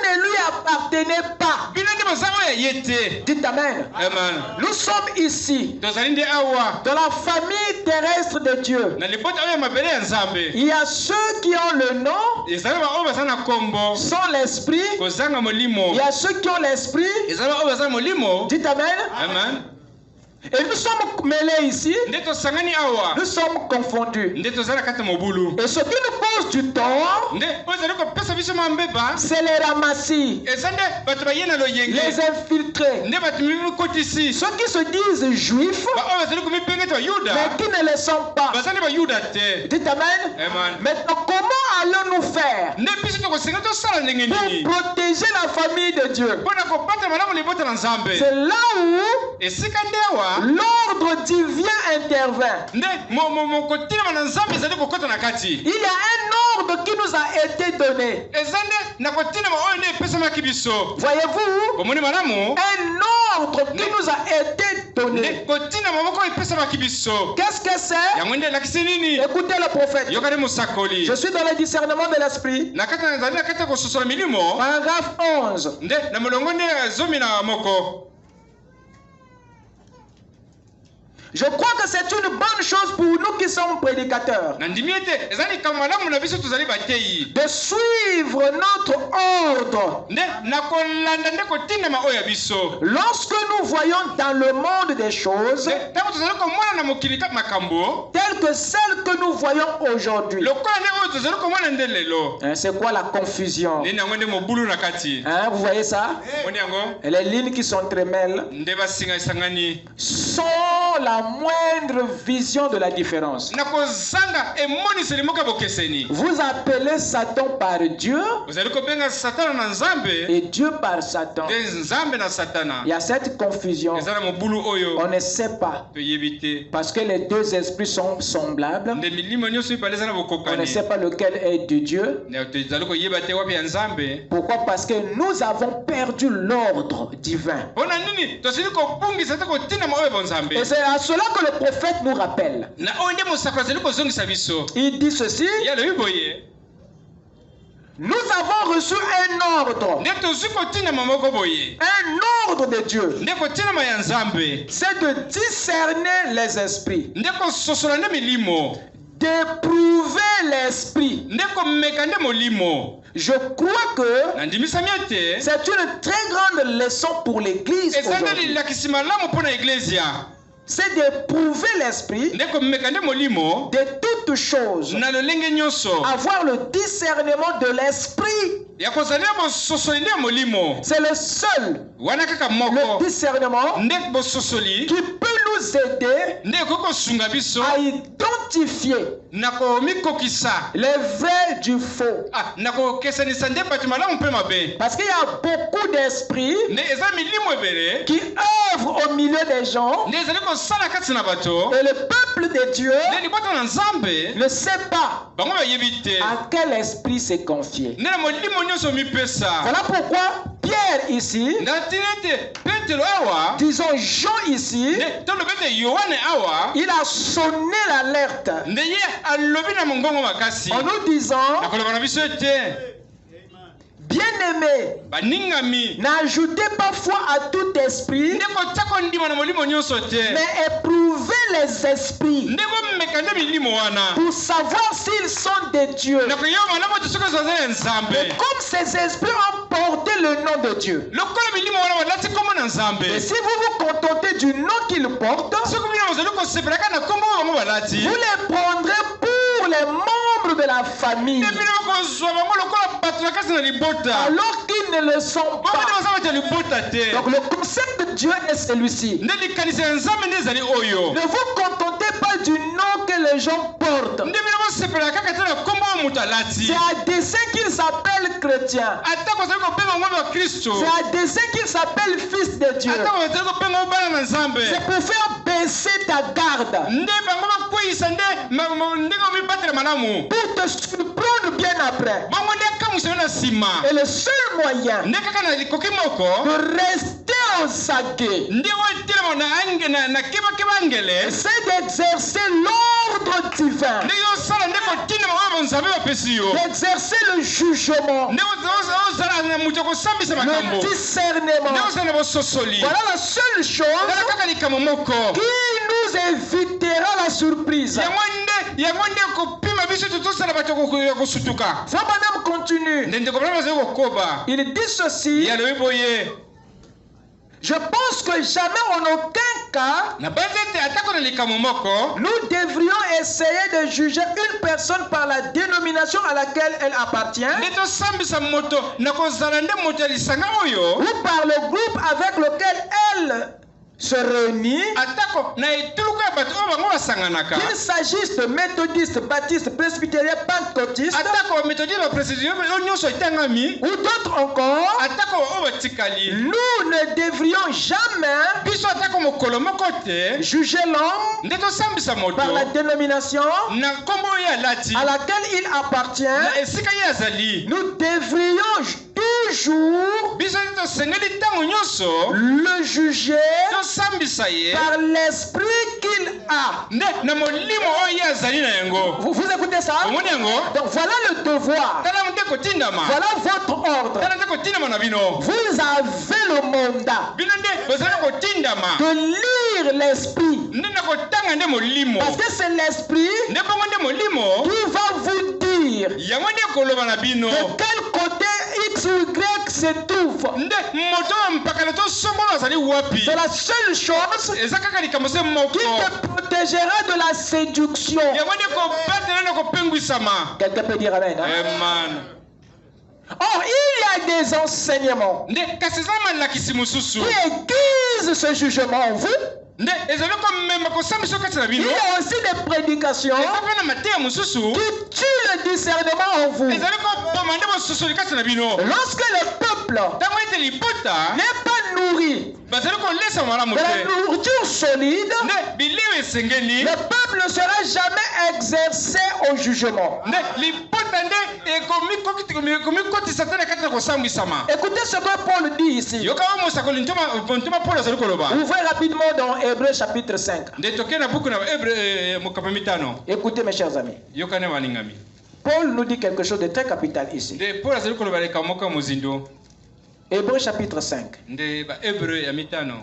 ne lui appartenez pas. Dites Amen. Amen. Nous sommes ici dans la famille terrestre de Dieu. Il y a ceux qui ont le nom sans l'esprit. Il y a ceux qui ont l'esprit. Dites Amen. Amen. Et nous sommes mêlés ici. Nous sommes confondus. Et ce qui nous pose du tort, c'est les ramassis, les infiltrés, ceux qui se disent juifs, mais qui ne le sont pas. Dites Amen. Maintenant, comment allons-nous faire pour protéger la famille de Dieu? C'est là où l'ordre divin intervient. Il y a un ordre qui nous a été donné. Voyez-vous, un ordre qui nous a été donné. Qu'est-ce que c'est? Écoutez le prophète. Je suis dans le discernement de l'esprit. Paragraphe 11. Je crois que c'est une bonne chose pour nous qui sommes prédicateurs de suivre notre ordre. Lorsque nous voyons dans le monde des choses telles que celles que nous voyons aujourd'hui, c'est quoi la confusion? Vous voyez ça? Et les lignes qui s'entremêlent sont la moindre vision de la différence. Vous appelez Satan par Dieu et Dieu par Satan. Il y a cette confusion. On ne sait pas. Parce que les deux esprits sont semblables. On ne sait pas lequel est de Dieu. Pourquoi? Parce que nous avons perdu l'ordre divin. Et c'est à cela que le prophète nous rappelle. Il dit ceci: nous avons reçu un ordre. Un ordre de Dieu. C'est de discerner les esprits, d'éprouver l'esprit. Je crois que c'est une très grande leçon pour l'Église aujourd'hui. C'est d'éprouver l'esprit de toutes choses. Avoir le discernement de l'esprit. C'est le seul le discernement qui peut nous aider à identifier les vrais du faux. Parce qu'il y a beaucoup d'esprits qui œuvrent au milieu des gens, et le peuple de Dieu ne sait pas à quel esprit s'est confié. Voilà pourquoi Pierre ici, disons Jean ici, il a sonné l'alerte en nous disant: bien-aimés, n'ajoutez pas foi à tout esprit, mais éprouvez les esprits pour savoir s'ils sont de Dieu. Et comme ces esprits ont porté le nom de Dieu, et si vous vous contentez du nom qu'ils portent, vous les prendrez pour les membres de la famille, alors qu'ils ne le sont pas. Donc le concept de Dieu est celui-ci: ne vous contentez pas du nom que les gens portent. C'est à dessein qu'ils s'appellent chrétiens. C'est à dessein qu'ils s'appellent fils de Dieu. C'est pour faire baisser ta garde, pour te surprendre bien après. Et le seul moyen de rester aux aguets, c'est d'exercer l'ordre divin, d'exercer le jugement, le discernement. Voilà la seule chose qui nous évitera la surprise. Madame continue. Il dit ceci: je pense que jamais en aucun cas nous devrions essayer de juger une personne par la dénomination à laquelle elle appartient, ou par le groupe avec lequel elle se réunit, qu'il s'agisse de méthodistes, baptistes, presbytériens, pentecôtistes, ou d'autres encore, nous ne devrions jamais juger l'homme par la dénomination à laquelle il appartient. Nous devrions toujours le juger par l'esprit qu'il a. Vous écoutez ça? Donc voilà le devoir. Voilà votre ordre. Vous avez le mandat de lire l'esprit. Parce que c'est l'esprit qui va vous dire de quel côté X ou Y se trouve. C'est la seule chose qui te protégera de la séduction. Quelqu'un peut dire amen. Hein? Or, il y a des enseignements qui aiguisent ce jugement en vous. Il y a aussi des prédications qui tuent le discernement en vous. Lorsque le peuple n'est pas nourri de la nourriture solide, le peuple ne sera jamais exercé au jugement. Écoutez ce que Paul dit ici. Ouvrez rapidement dans Hébreux chapitre 5. Écoutez mes chers amis. Paul nous dit quelque chose de très capital ici. Hébreux chapitre 5.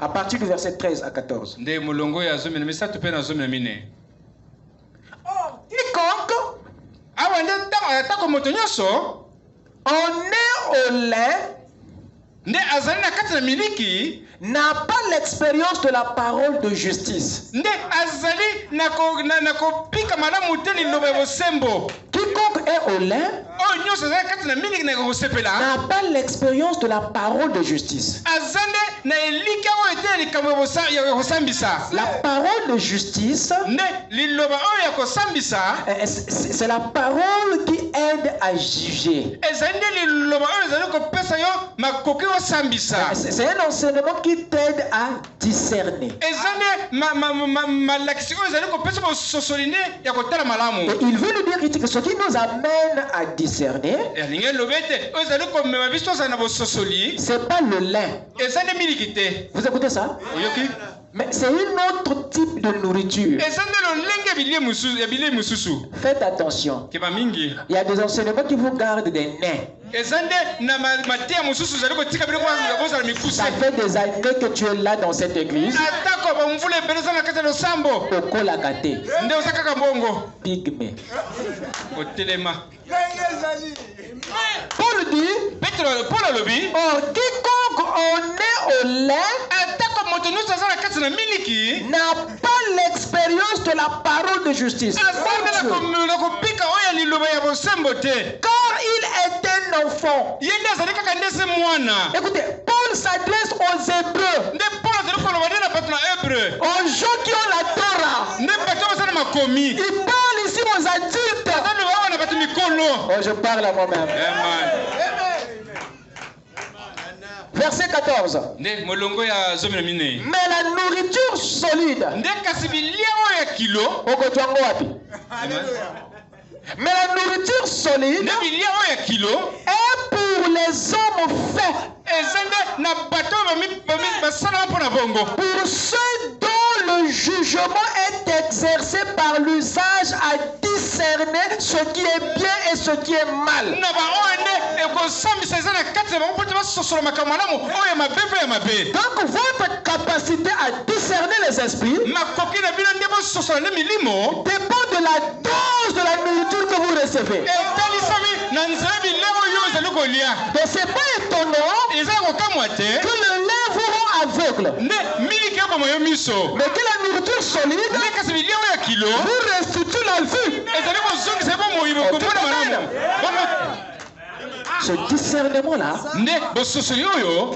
À partir du verset 13 à 14. Or, quiconque on est au lait n'a pas l'expérience de la parole de justice. Quiconque est au lait n'a pas l'expérience de la parole de justice. La parole de justice, c'est la parole qui aide à juger. C'est un enseignement qui t'aide à discerner. Et il veut nous dire que ce qui nous amène à discerner, c'est pas le lait. Vous écoutez ça? Mais c'est un autre type de nourriture. Faites attention. Il y a des enseignements qui vous gardent des nez. Ça fait des années que tu es là dans cette église. Okolakate. Pygmée. Paul dit, oh, quiconque on est au lait n'a pas l'expérience de la parole de justice. Car il est un enfant. Écoutez, Paul s'adresse aux Hébreux, aux gens qui ont la Torah. Il parle ici aux adultes. Oh, je parle à moi-même. Verset 14. Mais la nourriture solide. Mais la nourriture solide est pour les hommes faits. Pour ceux dont le jugement est exercé par l'usage à discerner ce qui est bien et ce qui est mal. Donc votre capacité à discerner les esprits dépend de la dose de la nourriture que vous recevez. Donc c'est pas étonnant que le lait vous rend aveugle. Mais que la nourriture solide vous restitue la vue. Ce discernement-là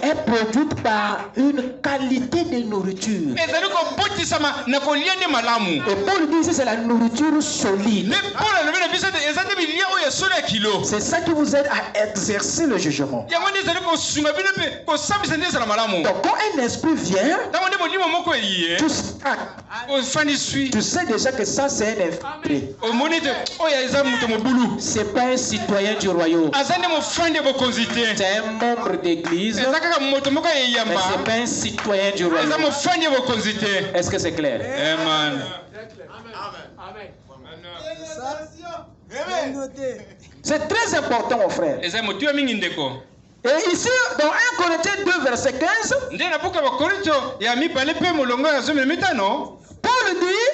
est produit par une qualité de nourriture. Et Paul dit ici c'est la nourriture solide. C'est ça qui vous aide à exercer le jugement. Donc quand un esprit vient, tu sais déjà que ça c'est un esprit. C'est pas un citoyen du royaume. C'est un membre d'église. Mais c'est pas un citoyen du royaume. Est-ce que c'est clair? Amen. C'est très important, mon frère. Et ici, dans 1 Corinthiens 2, verset 15, Paul dit,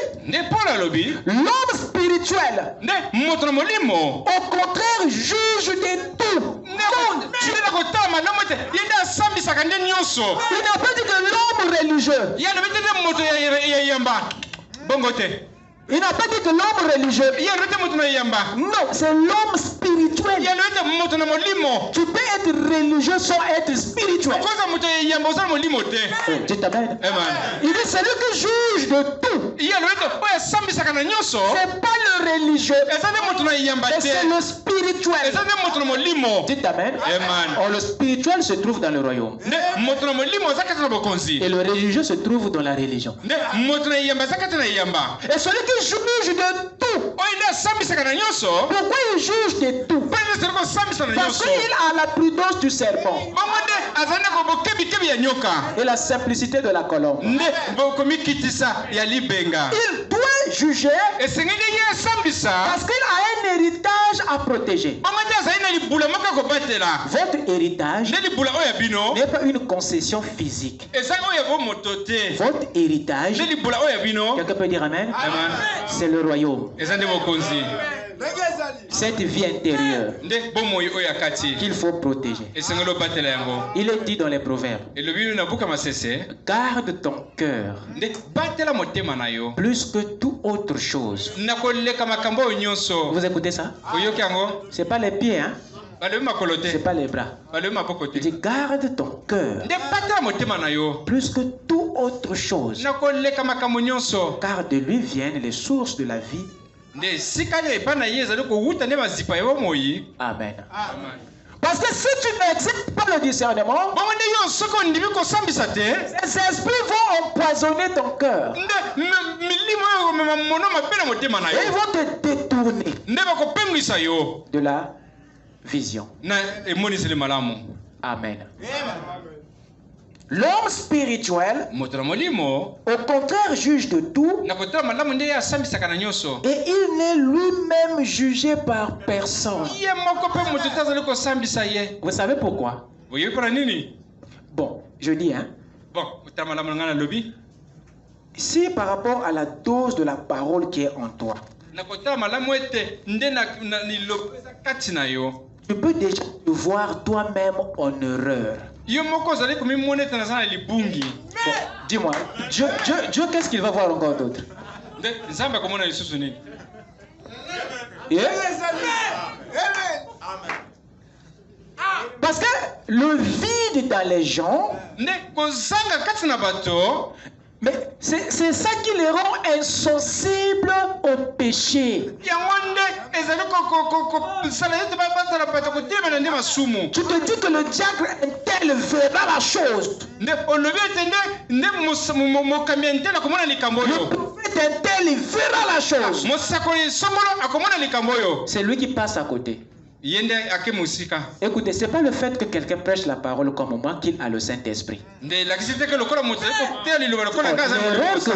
l'homme spirituel, au contraire, juge de tout. Il n'a pas dit que l'homme religieux. Il n'a pas dit que l'homme religieux. Non, c'est l'homme spirituel. Tu peux être religieux sans être spirituel. Il dit celui qui juge de tout. C'est pas le religieux. C'est le spirituel. Dites amen. Or, le spirituel se trouve dans le royaume. Et le religieux se trouve dans la religion. Et celui qui juge de tout. Pourquoi il juge de tout? Parce qu'il a la prudence du serpent et la simplicité de la colombe. Il doit juger parce qu'il a un héritage à protéger. Votre héritage n'est pas une concession physique. Votre héritage, quelqu'un peut dire amen? C'est le royaume. Cette vie intérieure qu'il faut protéger. Il est dit dans les proverbes, garde ton cœur plus que toute autre chose. Vous écoutez ça? C'est pas les pieds, hein? C'est pas les bras. Il dit garde ton cœur plus que toute autre chose, car de lui viennent les sources de la vie. Amen. Parce que si tu n'exerces pas le discernement, ces esprits vont empoisonner ton cœur. Et ils vont te détourner de la vision. Amen. L'homme spirituel, au contraire, juge de tout, et il n'est lui-même jugé par personne. Vous savez pourquoi? Bon, je dis, hein. Si par rapport à la dose de la parole qui est en toi, tu peux déjà te voir toi-même en erreur. Bon, dis-moi, Dieu qu'est-ce qu'il va voir encore d'autre? Parce que le vide dans les gens, mais c'est ça qui les rend insensibles au péché. Tu te dis que le diable tel verra la chose. Le prophète tel verra la chose. C'est lui qui passe à côté. Écoutez, c'est pas le fait que quelqu'un prêche la parole comme moi qu'il a le Saint-Esprit. L'erreur que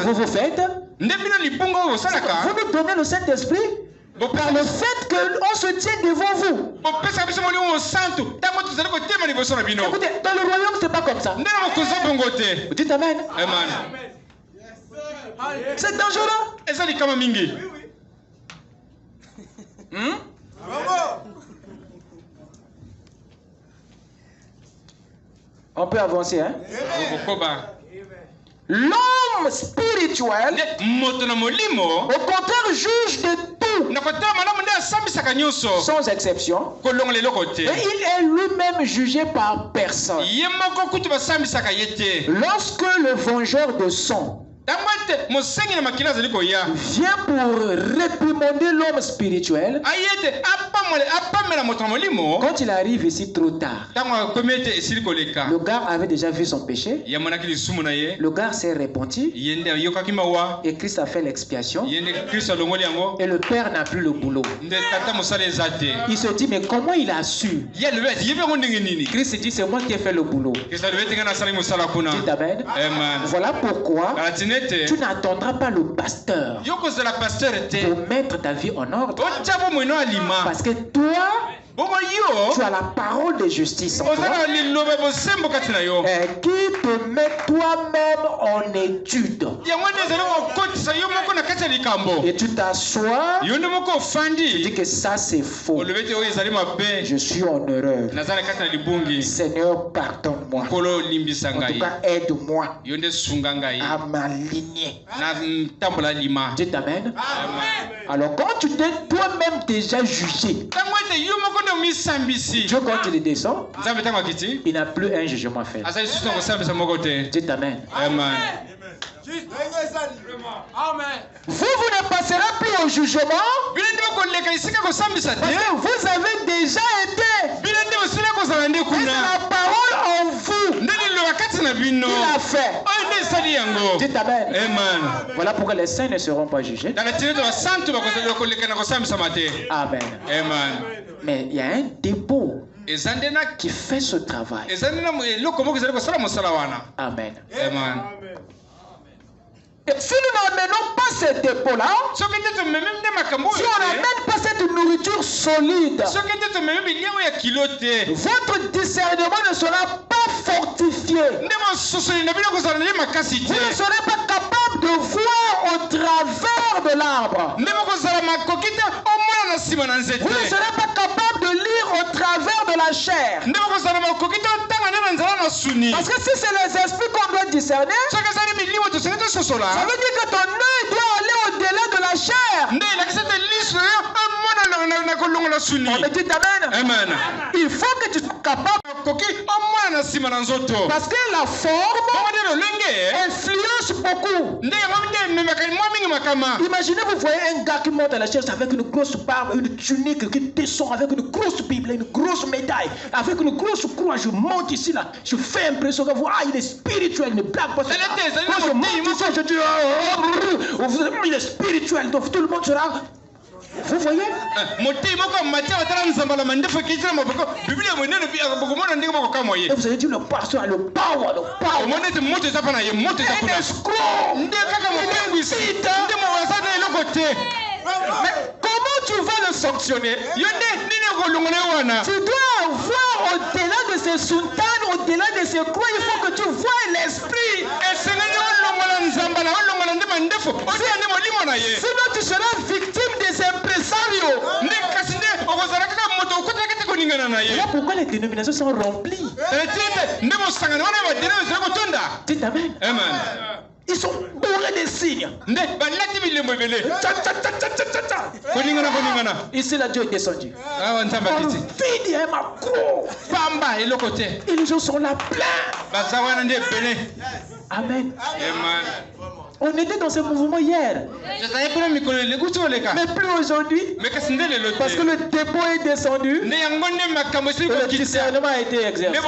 vous faites, vous nous donnez le Saint-Esprit par le fait qu'on se tient devant vous. Écoutez, dans le royaume, c'est pas comme ça. Vous dites amen. C'est dangereux. On peut avancer, hein? L'homme spirituel, au contraire, juge de tout. sans exception. Et il est lui-même jugé par personne. Lorsque le vengeur de sang vient pour réprimander l'homme spirituel, quand il arrive ici trop tard, le gars avait déjà vu son péché, le gars s'est repenti, et Christ a fait l'expiation, et le père n'a plus le boulot. Il se dit, mais comment il a su? Christ dit, c'est moi qui ai fait le boulot. Dites amen. Voilà pourquoi tu n'attendras pas le pasteur pour mettre ta vie en ordre. Parce que toi, tu as la parole de justice en toi, qui te met toi-même en étude. Et tu t'assois, tu dis que ça c'est faux. Je suis en erreur. Seigneur, pardonne-moi. En tout cas, aide-moi à m'aligner. Dites amen. Alors quand tu t'es toi-même déjà jugé, Dieu, quand il descend, il n'a plus un jugement à faire. Dites amen. Vous ne passerez plus au jugement parce que vous avez déjà été. Et c'est la parole en vous qu'il a fait. Dites amen. Voilà pourquoi les saints ne seront pas jugés. Amen. Mais il y a un dépôt qui fait ce travail. Amen. Et si nous n'amenons pas ce dépôt-là, si on n'amène pas cette nourriture solide, votre discernement ne sera pas fortifié. Vous ne serez pas capable de voir au travers de l'arbre. Vous ne serez pas capable de lire au travers de la chair. Parce que si c'est les esprits qu'on doit discerner, ça veut dire que ton œil doit aller au-delà de la chair. On me dit amen. Il faut que tu sois capable. Parce que la forme influence beaucoup. Imaginez, vous voyez un gars qui monte à la chaise avec une grosse barbe, une tunique qui descend avec une grosse Bible, une grosse médaille, avec une grosse croix. Je monte ici là, je fais impression que il est spirituel, ne blague pas. Quand je monte ici, je dis il est spirituel, donc tout le monde sera. Vous voyez? Et vous avez dit le pasteur a le power, le power. Un escroc. Mais comment tu vas le sanctionner? Tu dois voir au-delà de ces sultans, au-delà de ces croix, il faut que tu vois l'esprit. Sinon tu seras victime des impresarios. Voilà pourquoi les dénominations sont remplies. Dites amen. Ils sont bourrés des signes. Ici, là, Dieu est descendu. Vide et macro. Et les gens sont là pleins. Amen. On était dans ce mouvement hier. Mais plus aujourd'hui. Parce que le dépôt est descendu. Et le discernement a été exercé.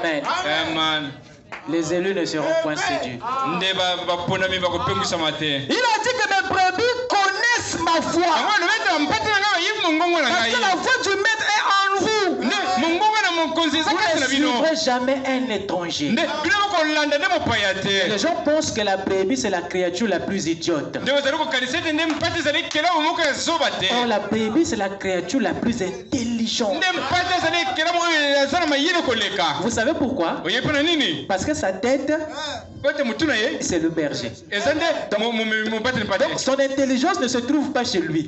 Amen. Les élus ne seront point séduits. Il a dit que mes brebis connaissent ma voix. Parce que la voix du maître est en vous. Vous ne suivrez jamais un étranger. Les gens pensent que la brebis c'est la créature la plus idiote. Or la brebis c'est la créature la plus intelligente. Vous savez pourquoi? Parce que sa tête c'est le berger. Donc son intelligence ne se trouve pas chez lui.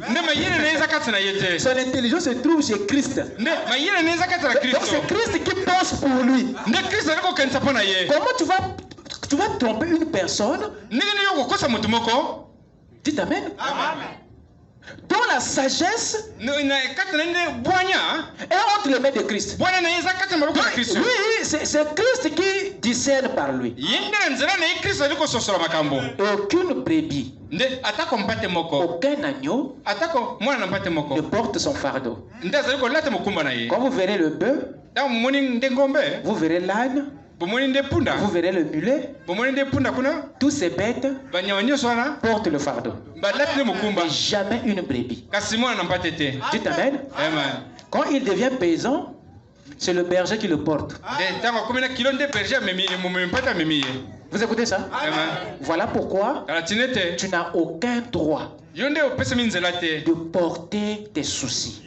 Son intelligence se trouve chez Christ. Donc c'est Christ qui pense pour lui. Comment tu vas tromper une personne? Dites amen. Dans la sagesse et entre les mains de Christ. Oui, c'est Christ qui discerne par lui. Aucune brebis, aucun agneau ne porte son fardeau. Quand vous verrez le bœuf, vous verrez l'âne, vous verrez le mulet, tous ces bêtes portent le fardeau. Mais jamais une brebis. Dites amen. Quand il devient paysan, c'est le berger qui le porte. Vous écoutez ça? Voilà pourquoi tu n'as aucun droit de porter tes soucis.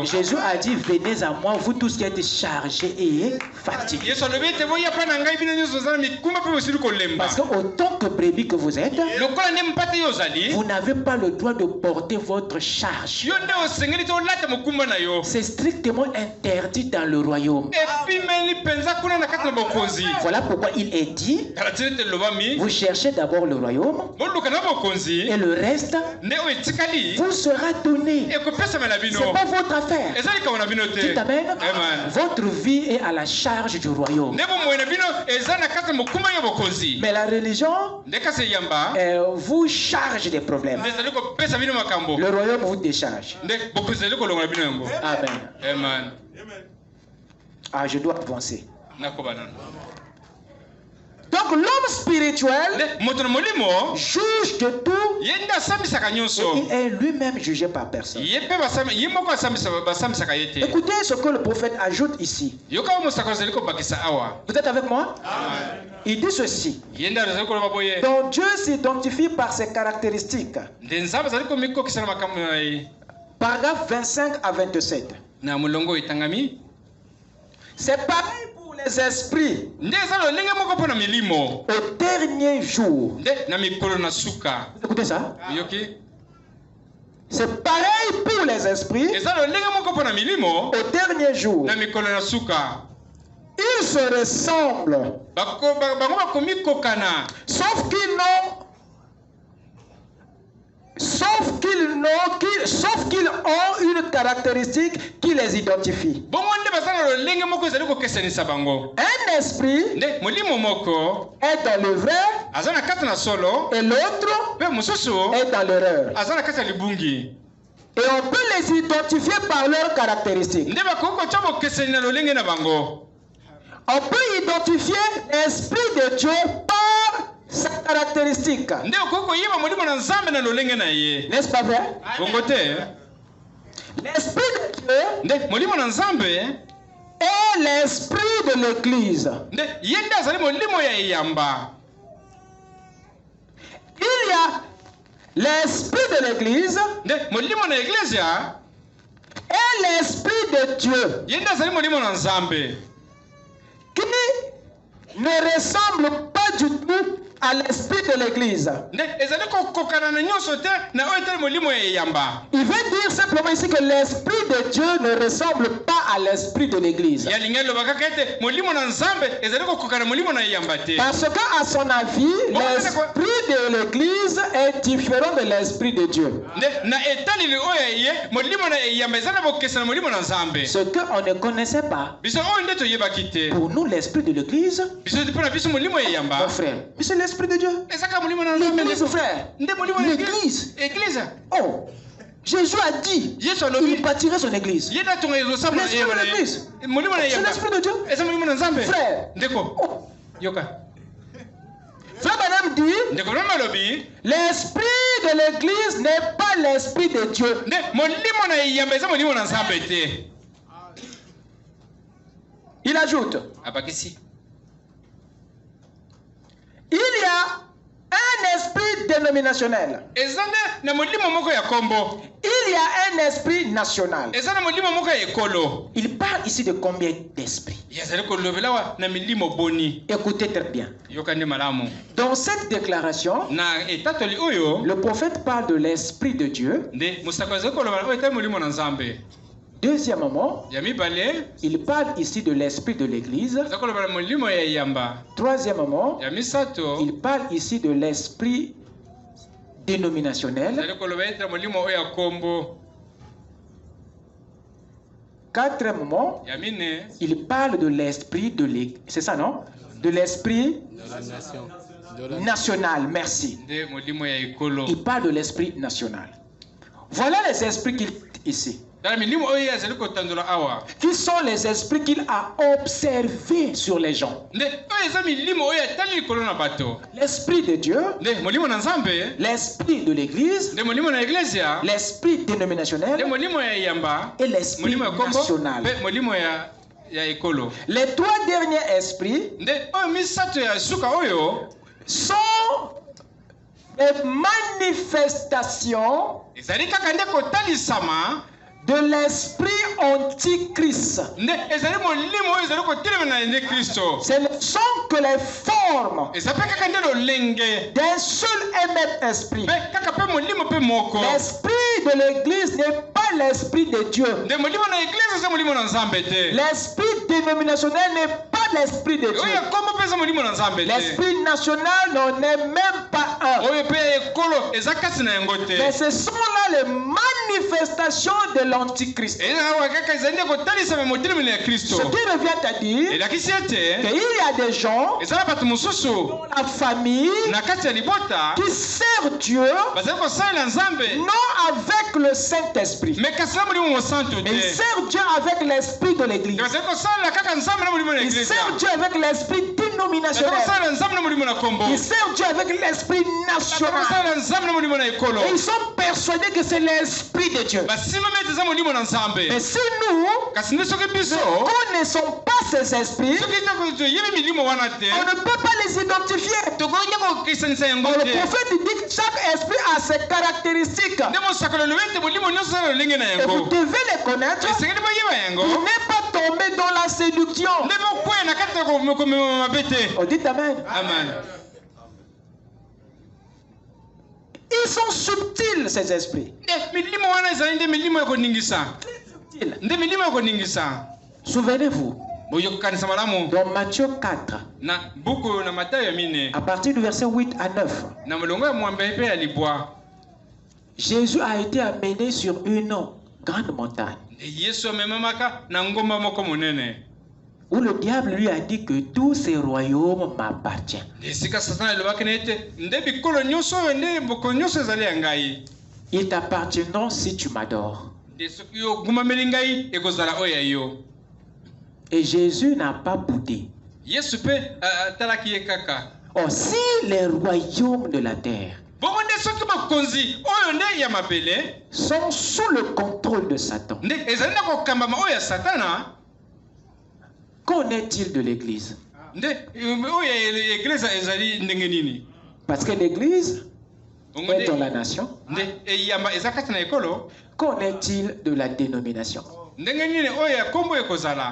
Jésus a dit, venez à moi, vous tous qui êtes chargés et fatigués. Parce que autant que brebis que vous êtes, vous n'avez pas le droit de porter votre charge. C'est strictement interdit dans le royaume. Voilà pourquoi il est dit, vous cherchez d'abord le royaume, et le reste vous sera donné. C'est pas votre affaire. Dites amen. Votre vie est à la charge du royaume. Mais la religion vous charge des problèmes. Le royaume vous décharge. Amen. Ah, je dois avancer. Donc l'homme spirituel juge de tout et il est lui-même jugé par personne. Écoutez ce que le prophète ajoute ici. Vous êtes avec moi? Il dit ceci. Donc Dieu s'identifie par ses caractéristiques. Paragraphe 25 à 27. C'est pareil pour les esprits au dernier jour. Écoutez ça. C'est pareil pour les esprits au dernier jour. Ils se ressemblent, sauf qu'ils ont une caractéristique qui les identifie. Un esprit est dans le vrai et l'autre est dans l'erreur. Et on peut les identifier par leurs caractéristiques. On peut identifier l'esprit de Dieu par sa caractéristique. N'est-ce pas vrai? L'esprit de Dieu est l'esprit de l'Église. Il y a l'esprit de l'Église et l'esprit de Dieu qui ne ressemble pas du tout à l'esprit de l'Église. Il veut dire simplement ici que l'esprit de Dieu ne ressemble pas à l'esprit de l'Église. Parce qu'à son avis, l'esprit de l'Église est différent de l'esprit de Dieu. Ce qu'on ne connaissait pas. Pour nous, l'esprit de l'Église, mon frère, c'est l'esprit de Dieu. L'Église, frère. L'Église. Oh, Jésus a dit il bâtirait son Église. L'esprit de l'Église, c'est l'esprit de Dieu. Frère. Oh. Frère Madame dit l'esprit de l'Église n'est pas l'esprit de Dieu. Il ajoute, il y a un esprit dénominationnel. Il y a un esprit national. Il parle ici de combien d'esprits? Écoutez très bien. Dans cette déclaration, le prophète parle de l'esprit de Dieu. Deuxièmement, il parle ici de l'esprit de l'Église. Troisièmement, il parle ici de l'esprit dénominationnel. Quatrièmement, il parle de l'esprit de l'Église. C'est ça, non? De l'esprit national. Merci. Il parle de l'esprit national. Voilà les esprits qu'il ici. Qui sont les esprits qu'il a observés sur les gens? L'esprit de Dieu, l'esprit de l'Église, l'esprit dénominationnel et l'esprit national. Les trois derniers esprits sont des manifestations de l'esprit antichrist. Ce ne sont que les formes d'un seul et même esprit. L'esprit de l'Église n'est pas l'esprit de Dieu. L'esprit dénominationnel n'est pas l'esprit de Dieu. L'esprit national n'en est même pas un. Mais ce sont là les manifestations de l'antichrist. Ce qui revient à dire qu'il y a des gens dans la famille qui servent Dieu non avec le Saint-Esprit, mais ils servent Dieu avec l'esprit de l'Église. Ils servent Dieu avec l'esprit dénominationnel. Ils servent Dieu avec l'esprit national. Et ils sont persuadés que c'est l'esprit de Dieu. Mais si nous ne connaissons pas ces esprits, on ne peut pas les identifier. Le prophète dit que chaque esprit a ses caractéristiques. Et vous devez les connaître pour ne pas tomber dans la séduction. On dit Amen. Amen. Ils sont subtils, ces esprits. Souvenez-vous, dans Matthieu 4, à partir du verset 8 à 9, Jésus a été amené sur une grande montagne où le diable lui a dit que tous ces royaumes m'appartiennent. Ils t'appartiendront si tu m'adores. Et Jésus n'a pas boudé. Or, si les royaumes de la terre sont sous le contrôle de Satan, qu'en est-il de l'Église? Parce que l'Église est dans la nation. Qu'en est-il de la dénomination?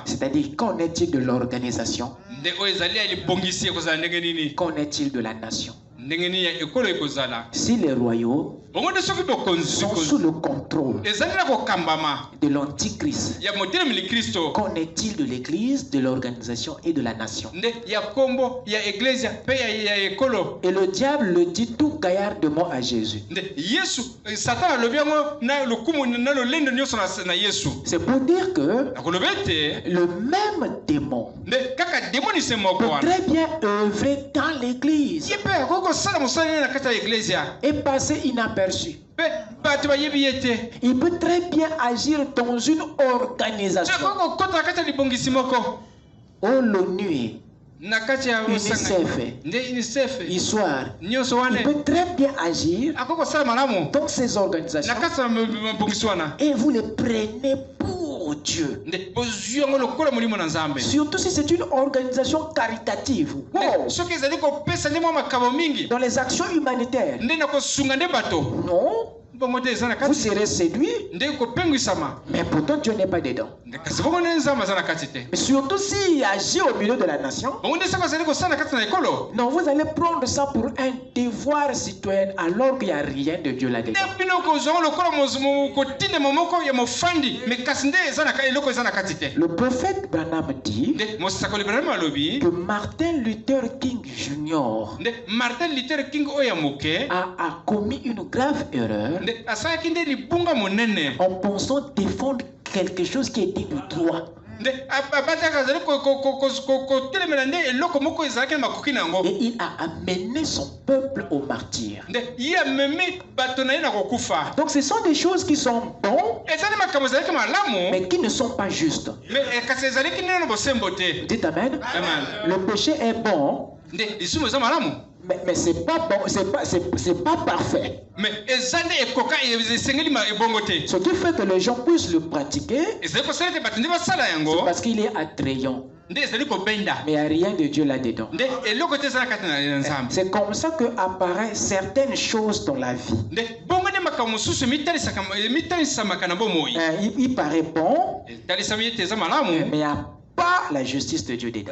C'est-à-dire, qu'en est-il de l'organisation? Qu'en est-il de la nation? Si les royaumes sont sous le contrôle de l'Antichrist, qu'en est-il de l'Église, de l'organisation et de la nation? Et le diable le dit tout gaillardement à Jésus. C'est pour dire que le même démon peut très bien œuvrer dans l'Église et passer inaperçu. Il peut très bien agir dans une organisation. Oh, l'ONU, UNICEF, Histoire. Il peut très bien agir dans ces organisations. Et vous les prenez pour Dieu. Surtout si c'est une organisation caritative. Wow. Dans les actions humanitaires. Non. Vous serez séduit, mais pourtant Dieu n'est pas dedans. Mais surtout s'il agit au milieu de la nation, non, vous allez prendre ça pour un devoir citoyen alors qu'il n'y a rien de Dieu là-dedans. Le prophète Branham dit que Martin Luther King Jr. a commis une grave erreur en pensant défendre quelque chose qui est dit du droit. Et il a amené son peuple au martyre. Donc ce sont des choses qui sont bonnes, mais qui ne sont pas justes. Dites Amen. Le péché est bon, mais c'est pas bon, c'est pas parfait. Ce qui fait que les gens puissent le pratiquer, c'est parce qu'il est attrayant. Mais il n'y a rien de Dieu là-dedans. C'est comme ça que apparaissent certaines choses dans la vie. Il paraît bon, mais il y a pas la justice de Dieu dedans.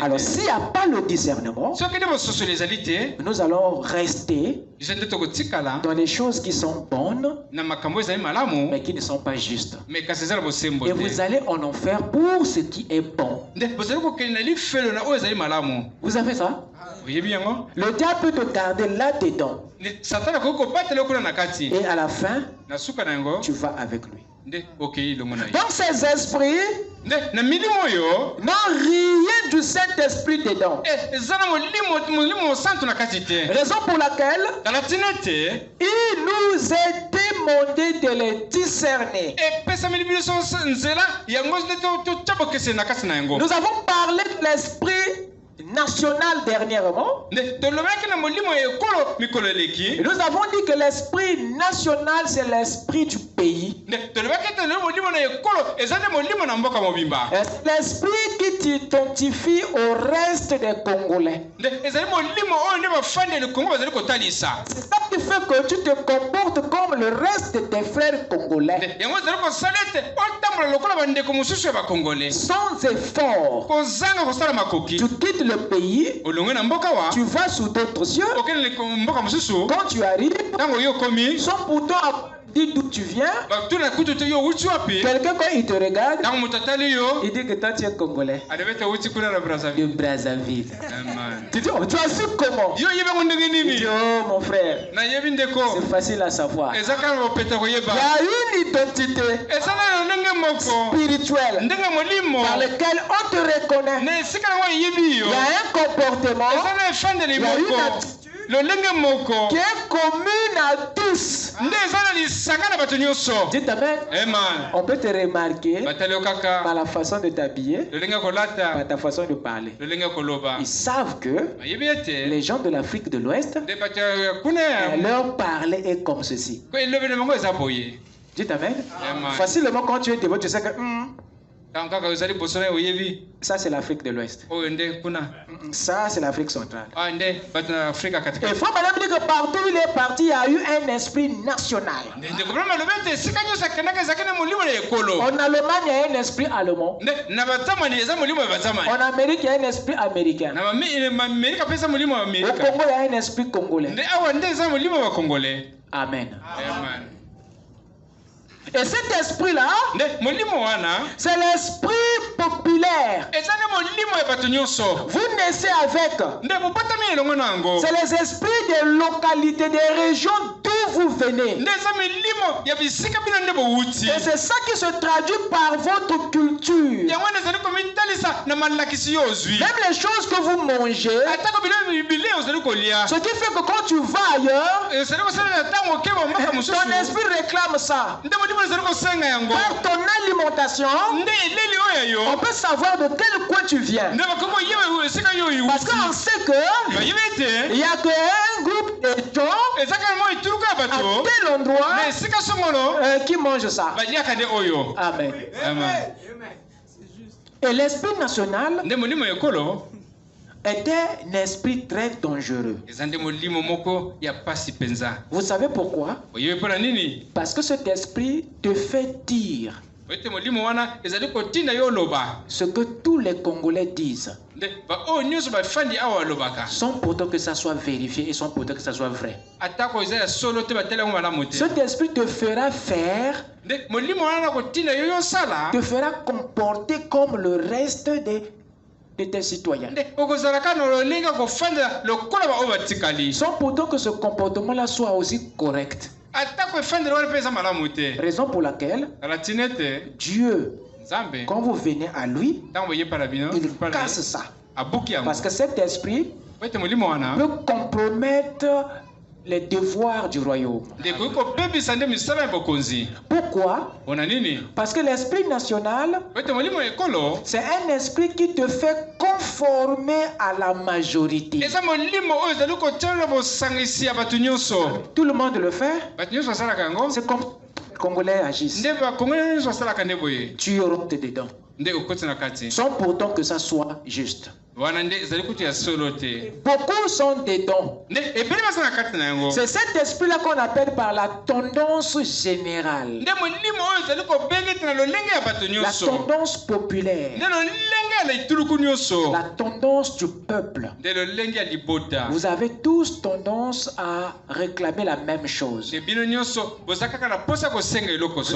Alors s'il n'y a pas le discernement, nous allons rester dans les choses qui sont bonnes mais qui ne sont pas justes. Et vous allez en enfer pour ce qui est bon. Vous avez ça? Le diable peut te garder là-dedans. Et à la fin, tu vas avec lui. Donc ces esprits n'ont rien du Saint-Esprit dedans. Raison pour laquelle il nous est demandé de les discerner. Nous avons parlé de l'esprit national dernièrement. Nous avons dit que l'esprit national c'est l'esprit du pays. L'esprit qui t'identifie au reste des Congolais. C'est ça qui fait que tu te comportes comme le reste de tes frères congolais. Sans effort. Tu quittes le pays, tu vas sous d'autres cieux. Quand tu arrives, sans pourtant dire d'où tu viens, quelqu'un quand il te regarde, il dit que toi tu es congolais de Brazzaville. Tu dis, oh, tu as su comment? Il dit, oh mon frère, c'est facile à savoir. Il y a une identité spirituelle par laquelle on te reconnaît. Il y a un comportement, il y a une attitude qui est commune à tous. Dites Amen. On peut te remarquer par la façon de t'habiller, par ta façon de parler. Ils savent que les gens de l'Afrique de l'Ouest, leur parler est comme ceci. Dites Amen. Facilement quand tu es devant, tu sais que ça c'est l'Afrique de l'Ouest. Ça c'est l'Afrique centrale. Et Frère Madame dit que partout où il est parti, il y a eu un esprit national. En Allemagne, il y a un esprit allemand. En Amérique, il y a un esprit américain. Au Congo, il y a un esprit congolais. Amen. Et cet esprit-là, c'est l'esprit populaire. Vous naissez avec. C'est les esprits des localités, des régions d'où vous venez. Et c'est ça qui se traduit par votre culture. Même les choses que vous mangez, ce qui fait que quand tu vas ailleurs, ton esprit réclame ça. Par ton alimentation, on peut savoir de quel coin tu viens. Parce qu'on sait que il n'y a qu'un groupe de gens à tel endroit qui mange ça. Amen. Et l'esprit national était un esprit très dangereux. Vous savez pourquoi? Parce que cet esprit te fait dire ce que tous les Congolais disent, sans pourtant que ça soit vérifié et sans pourtant que ça soit vrai. Cet esprit te fera faire, te fera comporter comme le reste de tes citoyens. Sans pourtant que ce comportement-là soit aussi correct. Raison pour laquelle Dieu, quand vous venez à lui, il casse ça. Parce que cet esprit peut compromettre les devoirs du royaume. Pourquoi? Parce que l'esprit national, c'est un esprit qui te fait conformer à la majorité. Tout le monde le fait. C'est comme les Congolais agissent. Tu rentres dedans. Sans pourtant que ça soit juste. Beaucoup sont dedans. C'est cet esprit-là qu'on appelle par la tendance générale. La tendance populaire. La tendance du peuple. Vous avez tous tendance à réclamer la même chose. Vous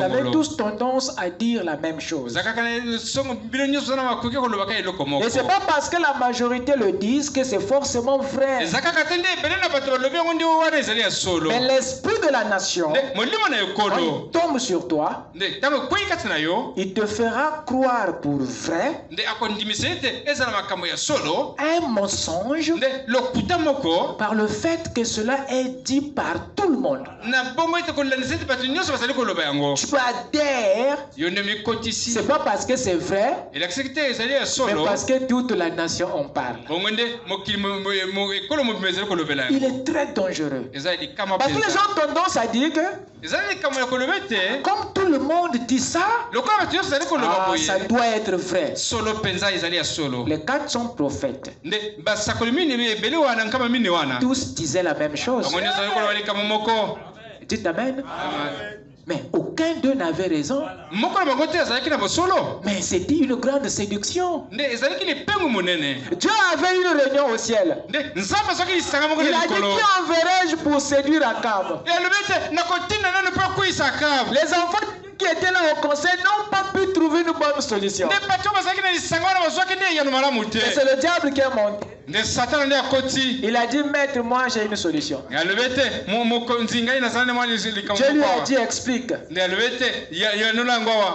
avez tous tendance à dire la même chose. Et c'est pas parce que la majorité le dit que c'est forcément vrai. Mais l'esprit de la nation, quand il tombe sur toi, il te fera croire pour vrai un mensonge par le fait que cela est dit par tout le monde. Tu adhères, c'est pas parce que c'est vrai, mais parce que toute la nation en parle. Il est très dangereux. Parce que les gens ont tendance à dire que comme tout le monde dit ça, ça doit être vrai. Les 400 prophètes, tous disaient la même chose. Dites Amen. Mais aucun d'eux n'avait raison. Mais c'était une grande séduction. Dieu avait une réunion au ciel. Il a dit, qui enverrai-je pour séduire Akab? Les enfants qui étaient là au conseil n'ont pas pu trouver une bonne solution. Et c'est le diable qui est monté. Il a dit, maître, moi j'ai une solution. Je lui ai dit, explique.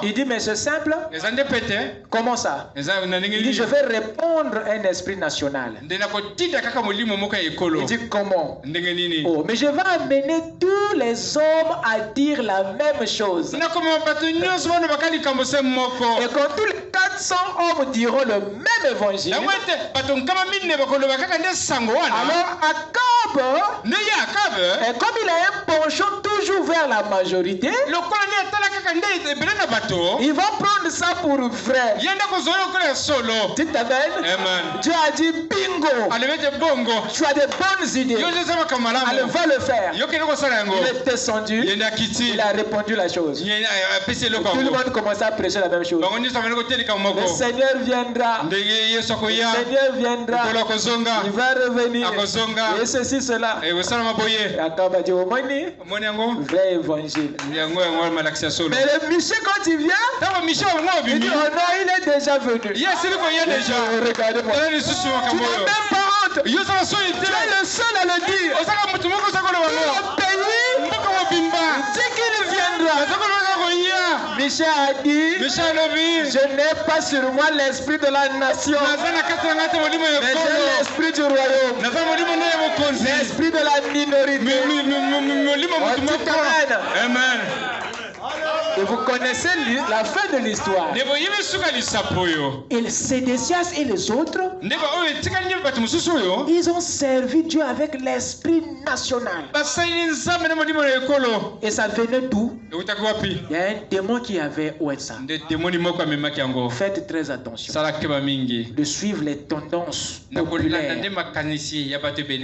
Il dit, mais c'est simple. Comment ça? Il dit, je vais répondre à un esprit national. Il dit, comment? Oh, mais je vais amener tous les hommes à dire la même chose. Et quand tous les 400 hommes diront le même évangile, alors Akab, et comme il a un penchant toujours vers la majorité, il va prendre ça pour vrai. Dites Amen. Dieu a dit bingo. Tu as des bonnes idées. Allez, va le faire. Il est descendu. Il a répondu la chose. Tout le monde commence à prêcher la même chose. Le Seigneur viendra. Le Seigneur viendra. Il va revenir. Et ceci, cela. Et Akab a dit, au moins, vrai évangile. Mais le Michel, quand il vient, il dit, oh non, il est déjà venu. Regardez-moi. Tu n'as même pas honte. Tu es le seul à le dire. Tout le pays dit qu'il viendra. Michel a dit, je n'ai pas sur moi l'esprit de la nation, mais j'ai l'esprit du royaume, l'esprit de la minorité. Amen. Et vous connaissez la fin de l'histoire. Et Sédécias et les autres, ils ont servi Dieu avec l'esprit national. Et ça venait d'où? Il y a un démon qui avait ça. Faites très attention de suivre les tendances populaires.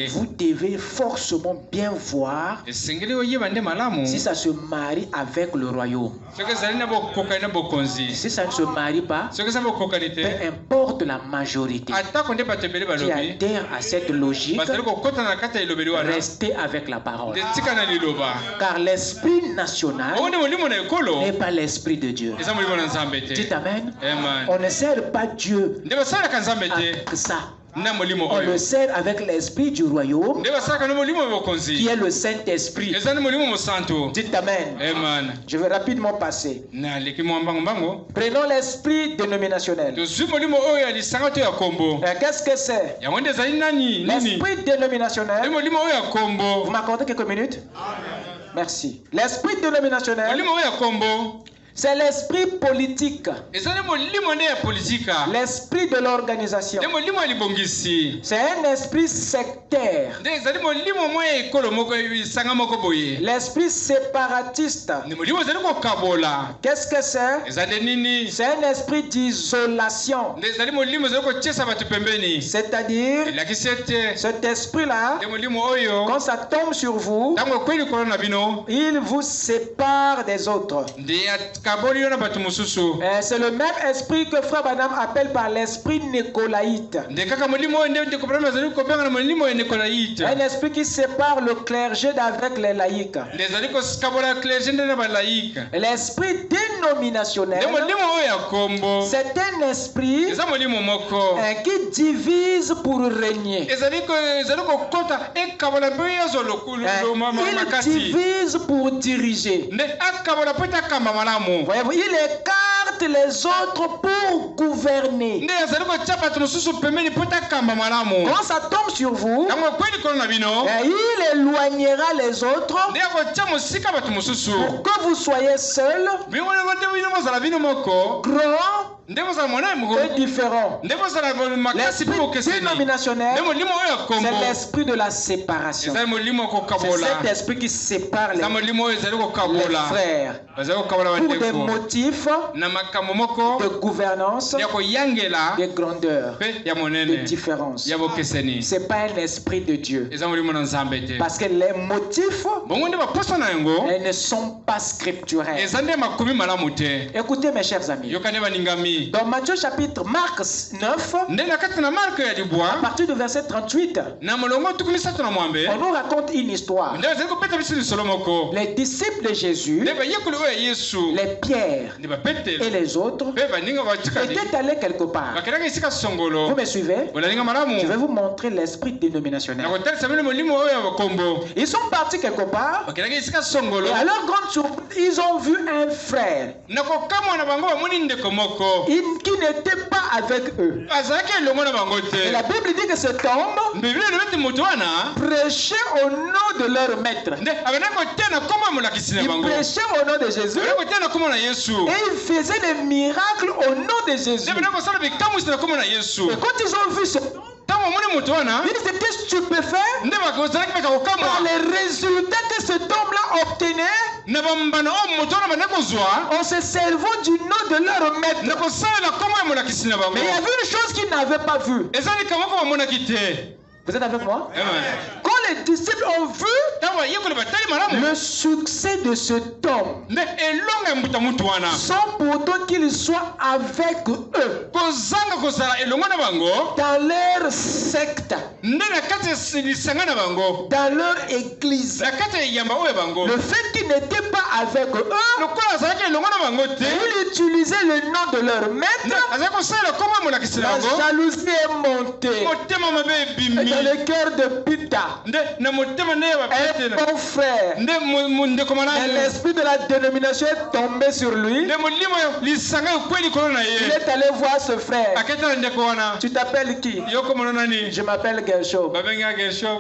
Vous devez forcément bien voir si ça se marie avec le royaume. Si ça ne se marie pas, peu importe la majorité qui adhère à cette logique, restez avec la parole. Car l'esprit national n'est pas l'esprit de Dieu. Dites Amen. On ne sert pas Dieu avec ça. On le sert avec l'esprit du royaume qui est le Saint-Esprit. Dites Amen. Je vais rapidement passer. Prenons l'esprit dénominationnel. Qu'est-ce que c'est? L'esprit dénominationnel. Vous m'accordez quelques minutes? Merci. L'esprit dénominationnel, c'est l'esprit politique. L'esprit de l'organisation. C'est un esprit sectaire. L'esprit séparatiste. Qu'est-ce que c'est? C'est un esprit d'isolation. C'est-à-dire, cet esprit-là, quand ça tombe sur vous, il vous sépare des autres. C'est le même esprit que Frère Branham appelle par l'esprit nicolaïte. Un esprit qui sépare le clergé d'avec les laïcs. L'esprit dénominationnel, c'est un esprit qui divise pour régner. Il divise pour diriger. Voyez-vous, il écarte les autres pour gouverner. Quand ça tombe sur vous, il éloignera les autres pour que vous soyez seuls, grand et différent. L'esprit dénominationnel, c'est l'esprit de la séparation. C'est cet esprit qui sépare les frères pour des motifs de gouvernance, de grandeur, de différence. Ce n'est pas un esprit de Dieu. Parce que les motifs ne sont pas scripturels. Écoutez mes chers amis. Dans Matthieu chapitre Marc 9, à partir du verset 38, on nous raconte une histoire. Les disciples de Jésus, les Pierre et les autres, étaient allés quelque part. Vous me suivez? Je vais vous montrer l'esprit dénominationnel. Ils sont partis quelque part, et à leur grande surprise, ils ont vu un frère qui n'était pas avec eux. Et la Bible dit que cet homme prêchait au nom de leur maître. Il prêchait au nom de Jésus et il faisait des miracles au nom de Jésus. Et quand ils ont vu ce ils étaient stupéfaits par les résultats que cet homme-là obtenait en se servant du nom de leur maître. Mais il y avait une chose qu'ils n'avaient pas vue. Vous êtes avec moi? Quand les disciples ont vu le succès de cet homme, sans pourtant qu'il soit avec eux, dans leur secte, dans leur église, le fait qu'ils n'étaient pas avec eux, ils utilisaient le nom de leur maître, la jalousie est montée. Dans le cœur de Peter, bon frère. Et l'esprit de la dénomination est tombé sur lui. Il est allé voir ce frère. Tu t'appelles qui? Je m'appelle Gershom.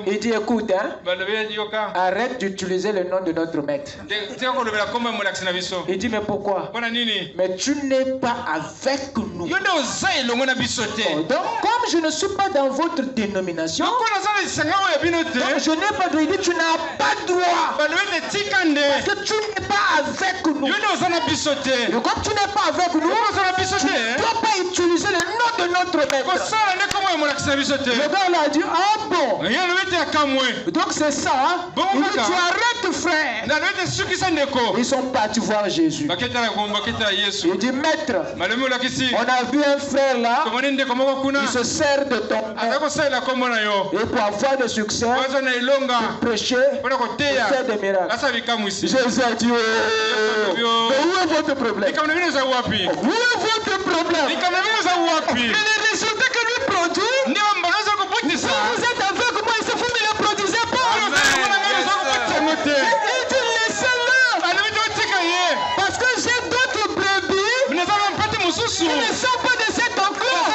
Il dit écoute, arrête d'utiliser le nom de notre maître. Il dit mais pourquoi? Mais tu n'es pas avec nous. Donc comme je ne suis pas dans votre dénomination, donc je n'ai pas droit. Il dit tu n'as pas droit. Parce que tu n'es pas avec nous. Et comme tu n'es pas avec nous, tu ne dois pas utiliser le nom de notre maître. Le gars a dit ah bon. Donc c'est ça. Hein? Il dit tu arrêtes frère. Ils sont partis voir Jésus. Il dit maître, on a vu un frère là. Il se sert de ton nom. Et pour avoir de succès, de prêcher, de faire des miracles. Jésus a dit mais où est votre problème? Où est votre problème? Et les résultats que lui produit, vous êtes avec moi, il se fout, mais ne le produisez pas. Il dit laissez-le. Parce que j'ai d'autres brebis qui ne sont pas de cet enclos.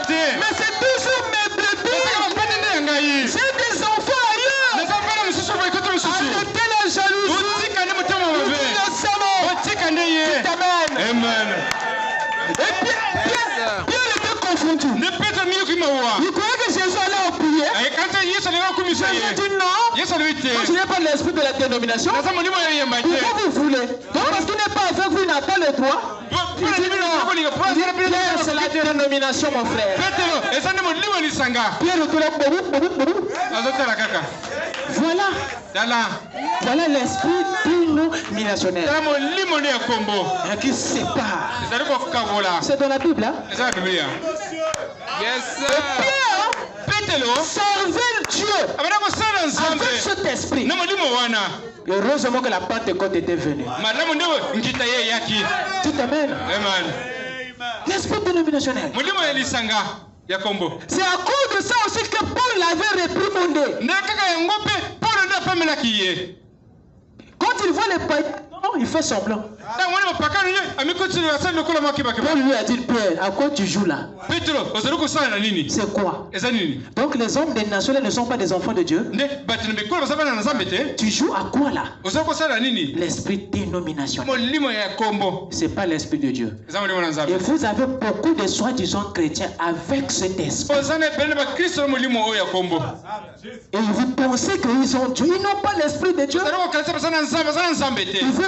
Mais c'est toujours mes brebis. J'ai des enfants ailleurs. Arrêtez la jalousie. Amen. Et Pierre était confondu. Il croyait que Jésus allait en prier. Jésus dit non. Quand je n'ai pas l'esprit de la dénomination, pourquoi vous voulez? Donc parce qu'il n'est pas avec vous, il n'a pas le droit. Il dit non. Pierre, c'est la dénomination, mon frère. Pierre voilà l'esprit dénominationnel qui sépare. C'est dans la Bible, hein? Yes, Pierre servait Dieu avec cet esprit. Heureusement que la Pentecôte était venue. Tout amen. L'esprit dénominationnel. C'est à cause de ça aussi que Paul l'avait réprimandé. Quand il voit les païens, il fait semblant. Paul lui a dit Pierre, à quoi tu joues là? C'est quoi? Donc les hommes des nations ne sont pas des enfants de Dieu. Tu joues à quoi là? L'esprit dénominationnel. C'est pas l'esprit de Dieu. Et vous avez beaucoup de soi-disant chrétiens avec cet esprit. Et vous pensez qu'ils ont Dieu. Ils n'ont pas l'esprit de Dieu.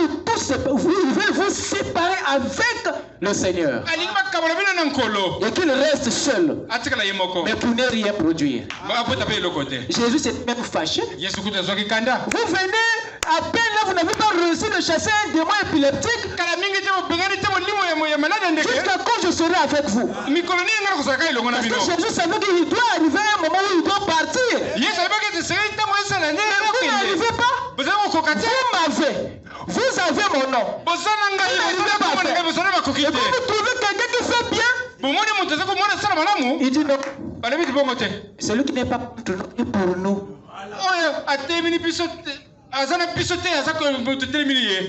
Ils veulent vous séparer avec le Seigneur. Et qu'ils restent seuls. Mais pour ne rien produire. Jésus s'est même fâché. Vous venez, à peine là, vous n'avez pas réussi de chasser un démon épileptique. Jusqu'à quand je serai avec vous? Parce que Jésus savait qu'il doit arriver un moment où il doit partir. Mais vous n'arrivez pas. Vous avez mon nom. Et quand vous trouvez quelqu'un qui fait bien, il dit non. Celui qui n'est pas pour nous.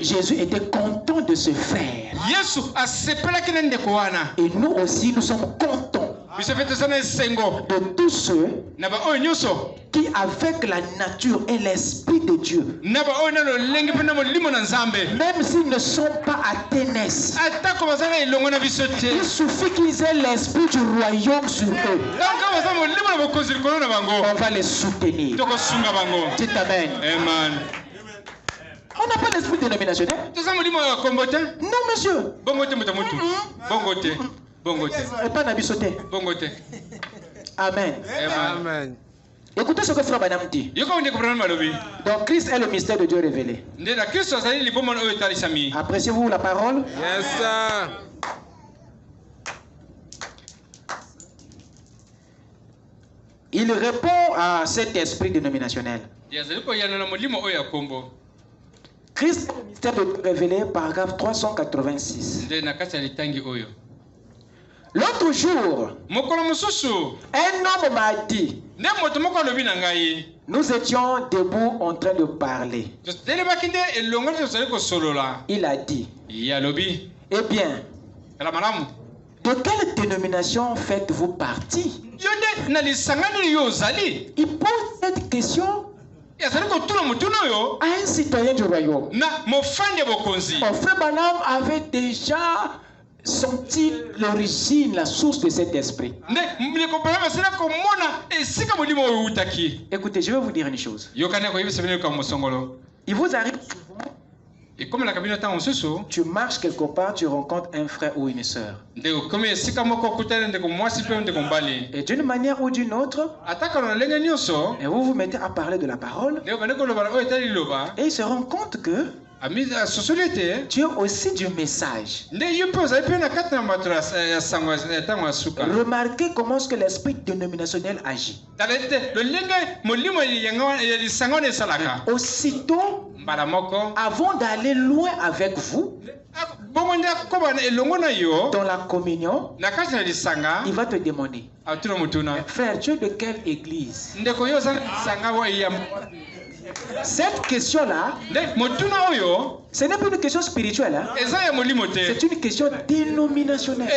Jésus était content de se faire. Et nous aussi, nous sommes contents de tous ceux qui, avec la nature et l'esprit de Dieu, même s'ils ne sont pas Athénès, il suffit qu'ils aient l'esprit du royaume sur eux. On va les soutenir. Dites amen. On n'a pas l'esprit dénominationnel. Non, monsieur. Et pas n'abissoter. Amen. Amen. Écoutez ce que Frère Branham dit. Donc Christ est le mystère de Dieu révélé. Appréciez-vous la parole? Yes, sir. Il répond à cet esprit dénominationnel. Christ est le mystère de Dieu révélé, paragraphe 386. L'autre jour, un homme m'a dit, Nous étions debout en train de parler. Il a dit, eh bien, de quelle dénomination faites-vous partie? Il pose cette question à un citoyen du royaume. Mon frère Branham avait déjà senti l'origine, la source de cet esprit. Écoutez, je vais vous dire une chose. Il vous arrive souvent, tu marches quelque part, tu rencontres un frère ou une sœur. Et d'une manière ou d'une autre, et vous vous mettez à parler de la parole, et il se rend compte que tu as aussi du message. Remarquez comment est-ce que l'esprit dénominationnel agit. Aussitôt, avant d'aller loin avec vous, dans la communion, il va te demander, frère, tu es de quelle église? Cette question-là, ce n'est pas une question spirituelle, hein? C'est une question dénominationnelle.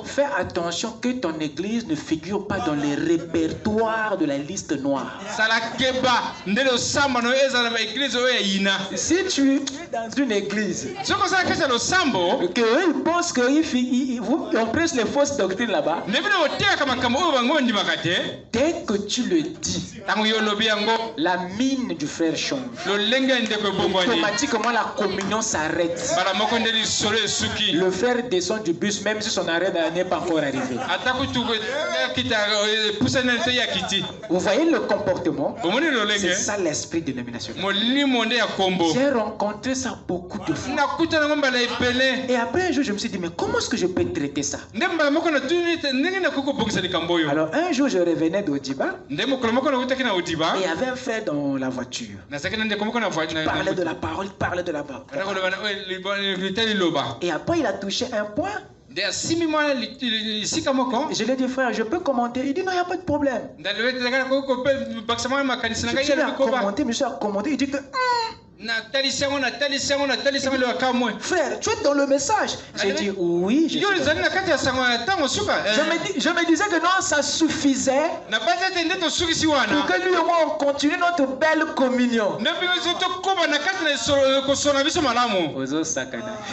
Fais attention que ton église ne figure pas dans les répertoires de la liste noire. Si tu es dans une église, qu'ils pensent qu'on prêche les fausses doctrines là-bas, dès que tu le dis, la mine du frère change. Automatiquement la communion s'arrête. Le frère descend du bus même si son arrêt n'est pas encore arrivé. Vous voyez le comportement? C'est ça l'esprit dénominationnel. J'ai rencontré ça beaucoup de fois. Et après un jour je me suis dit, mais comment est-ce que je peux traiter ça? Alors un jour je revenais d'Odiba et il y avait un frère dans la voiture. Il parlait de la parole, il parlait de la parole. Et après il a touché un point. Je lui ai dit, frère, je peux commenter? Il dit, non, il n'y a pas de problème. Je lui ai commenté, monsieur a commenté, il dit que... Frère, tu es dans le message. J'ai dit oui. Je me disais que non, ça suffisait pour que lui et moi on continue notre belle communion.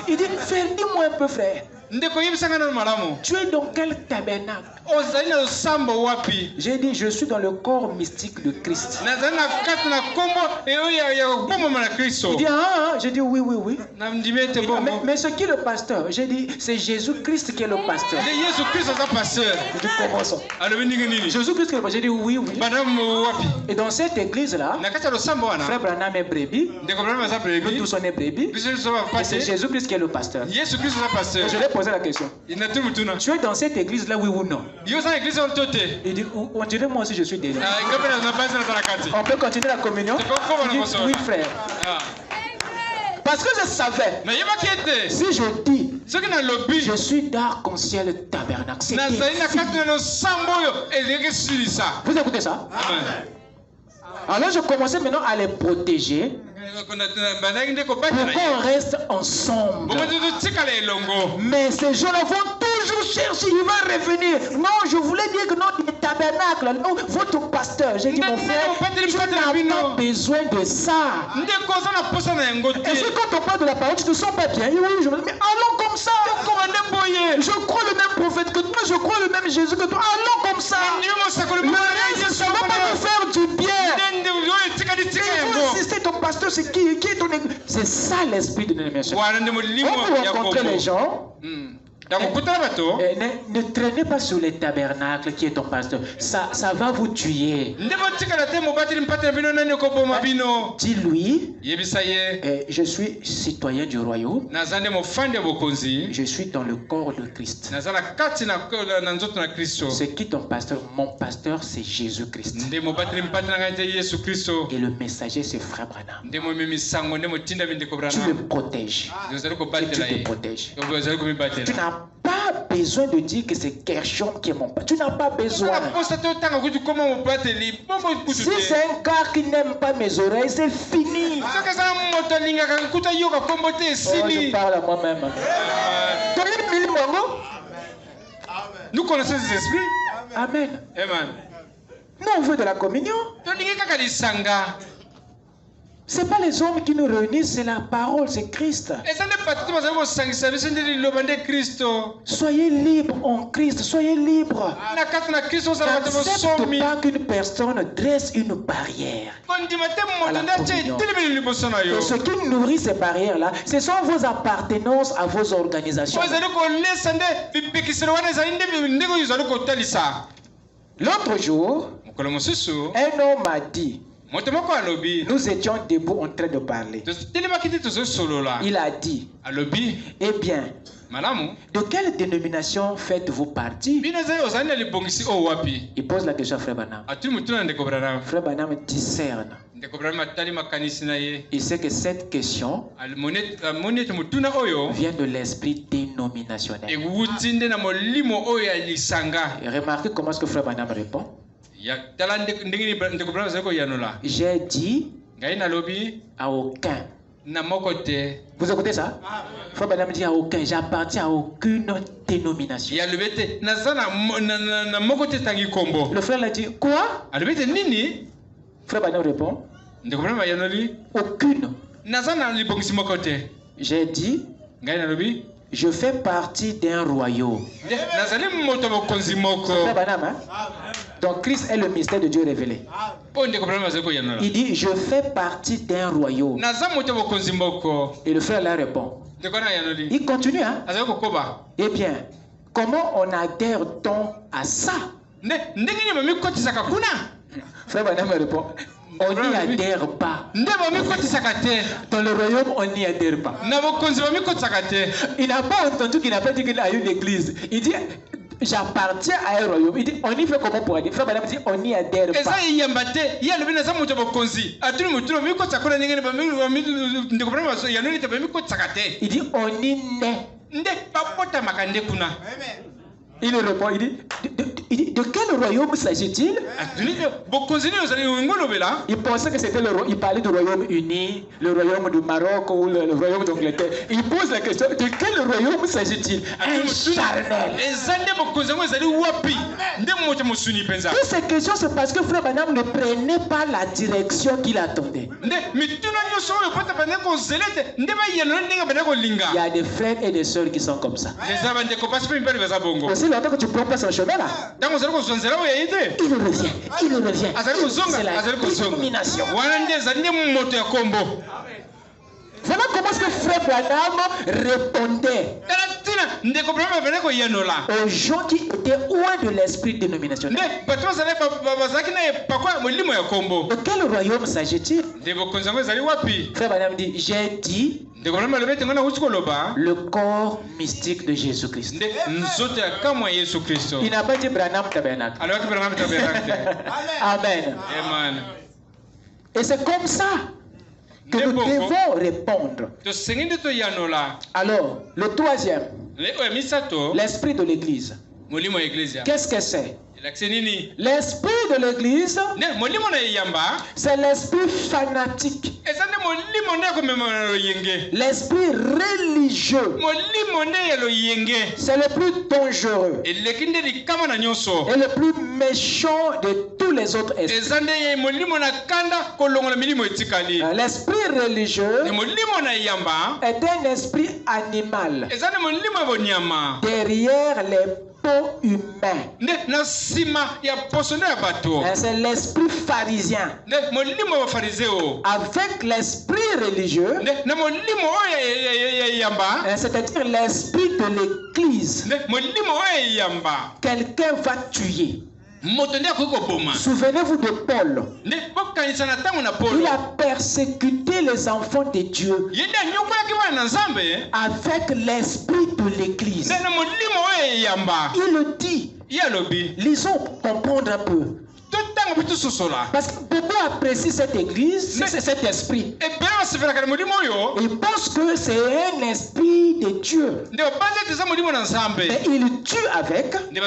Il dit, frère, dis-moi un peu, frère. Tu es dans quel tabernacle? J'ai dit, je suis dans le corps mystique de Christ. Il dit, ah, j'ai dit oui, oui, oui. Mais ce qui est le pasteur? J'ai dit, c'est Jésus-Christ qui est le pasteur. J'ai dit, comment ça? Jésus-Christ qui est le pasteur. J'ai dit, oui, oui. Et dans cette église-là, frère Branham est brebis. Nous tous on est brebis. Et c'est Jésus-Christ qui est le pasteur. Et je lui ai posé la question. Tu es dans cette église-là, oui ou non? Il dit, on dirait moi aussi je suis déjà. On peut continuer la communion? Il dit, oui, frère. Parce que je savais, si je dis, je suis d'arc-en-ciel tabernacle. Vous écoutez ça? Alors je commençais maintenant à les protéger pour qu'on reste ensemble. Mais ces gens-là vont toujours chercher, ils vont revenir. Non, je voulais dire que notre tabernacle, votre pasteur, j'ai dit, mon frère, tu n'as pas besoin de ça. Est-ce que quand on parle de la parole, tu ne te sens pas bien? Oui, je me dis, mais allons comme ça. Je crois le même prophète que toi, je crois le même Jésus que toi. Allons comme ça. Le reste, ça ne va pas nous faire du bien. Il faut insister, ton pasteur, c'est qui est ton église? C'est ça l'esprit de l'émission. Quand vous rencontrez les gens, ne traînez pas sur les tabernacles qui est ton pasteur. Ça va vous tuer. Dis-lui, je suis citoyen du royaume. Je suis dans le corps de Christ. C'est qui ton pasteur? Mon pasteur, c'est Jésus-Christ. Et le messager, c'est frère Branham. Tu le protèges. Et tu te protèges. Tu n'as pas besoin de dire que c'est Gershom qui est mon père. Tu n'as pas besoin. Si c'est un gars qui n'aime pas mes oreilles, c'est fini. Oh, je parle à moi-même. Nous connaissons ces esprits. Amen. Amen. Nous, on veut de la communion. Ce n'est pas les hommes qui nous réunissent, c'est la parole, c'est Christ. Soyez libres en Christ, soyez libres. N'accepte pas qu'une personne dresse une barrière à la communion. Et ce qui nourrit ces barrières-là, ce sont vos appartenances à vos organisations. L'autre jour, un homme m'a dit, nous étions debout en train de parler. Il a dit, eh bien, de quelle dénomination faites-vous partie? Il pose la question à Frère Branham. Frère Branham discerne. Il sait que cette question vient de l'esprit dénominationnel. Et remarquez comment est-ce que Frère Branham répond. J'ai dit à aucun. Vous écoutez ça? Frère Branham dit à aucun. J'appartiens à aucune dénomination. Le frère a dit quoi? Frère Branham répond aucune. J'ai dit je fais partie d'un royaume. Frère Branham, hein? Donc Christ est le mystère de Dieu révélé. Il dit je fais partie d'un royaume. Et le frère là répond. Il continue, hein? Eh bien, comment on adhère-t-on à ça? Frère Branham répond on n'y adhère pas. Dans le royaume, on n'y adhère pas. Il n'a pas entendu qu'il n'a pas dit qu'il a une église. Il dit j'appartiens à un royaume. Il dit on y fait comment pour adhérer? Frère Branham dit on n'y adhère pas. Il dit on y naît. Il répond, il dit de quel royaume s'agit-il? Il pensait que c'était il parlait du royaume uni, le royaume du Maroc ou le royaume d'Angleterre. Il pose la question, de quel royaume s'agit-il? Un charnel. Toutes ces questions, c'est parce que Frère Branham ne prenait pas la direction qu'il attendait. Il y a des frères et des sœurs qui sont comme ça. Aussi longtemps que tu ne prends pas son chemin là, il revient. C'est la dénomination. Voilà comment est-ce que Frère Branham répondait aux gens qui étaient loin de l'esprit dénominationnel. De quel royaume s'agit-il? Frère Branham dit, j'ai dit le corps mystique de Jésus-Christ. Il n'a pas dit Branham Tabernacle. Amen. Et c'est comme ça que nous devons répondre. Alors, le troisième, l'esprit de l'église. Qu'est-ce que c'est? L'esprit de l'église, c'est l'esprit fanatique, l'esprit religieux. C'est le plus dangereux et le plus méchant de tous les autres esprits. L'esprit religieux est un esprit animal derrière les peaux humains. C'est l'esprit pharisien avec l'esprit religieux, c'est-à-dire l'esprit de l'église. Quelqu'un va tuer. Souvenez-vous de Paul. Il a persécuté les enfants de Dieu avec l'esprit de l'église. Il le dit. Lisons pour comprendre un peu. Parce que beaucoup apprécient cette église, cet esprit. Ils pensent que c'est un esprit de Dieu. Mais ils tuent avec, ils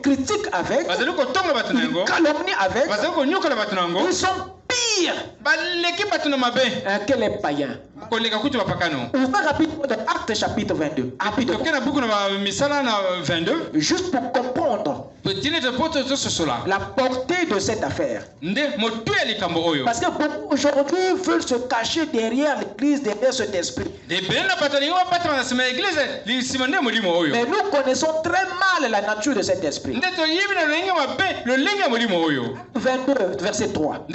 critiquent avec, ils calomnient avec, ils sont pires que les païens. Ouvrez rapidement dans Actes chapitre 22. Juste pour comprendre la portée de cette affaire. Parce que beaucoup aujourd'hui veulent se cacher derrière l'église, derrière cet esprit. Mais nous connaissons très mal la nature de cet esprit. 22, verset 3.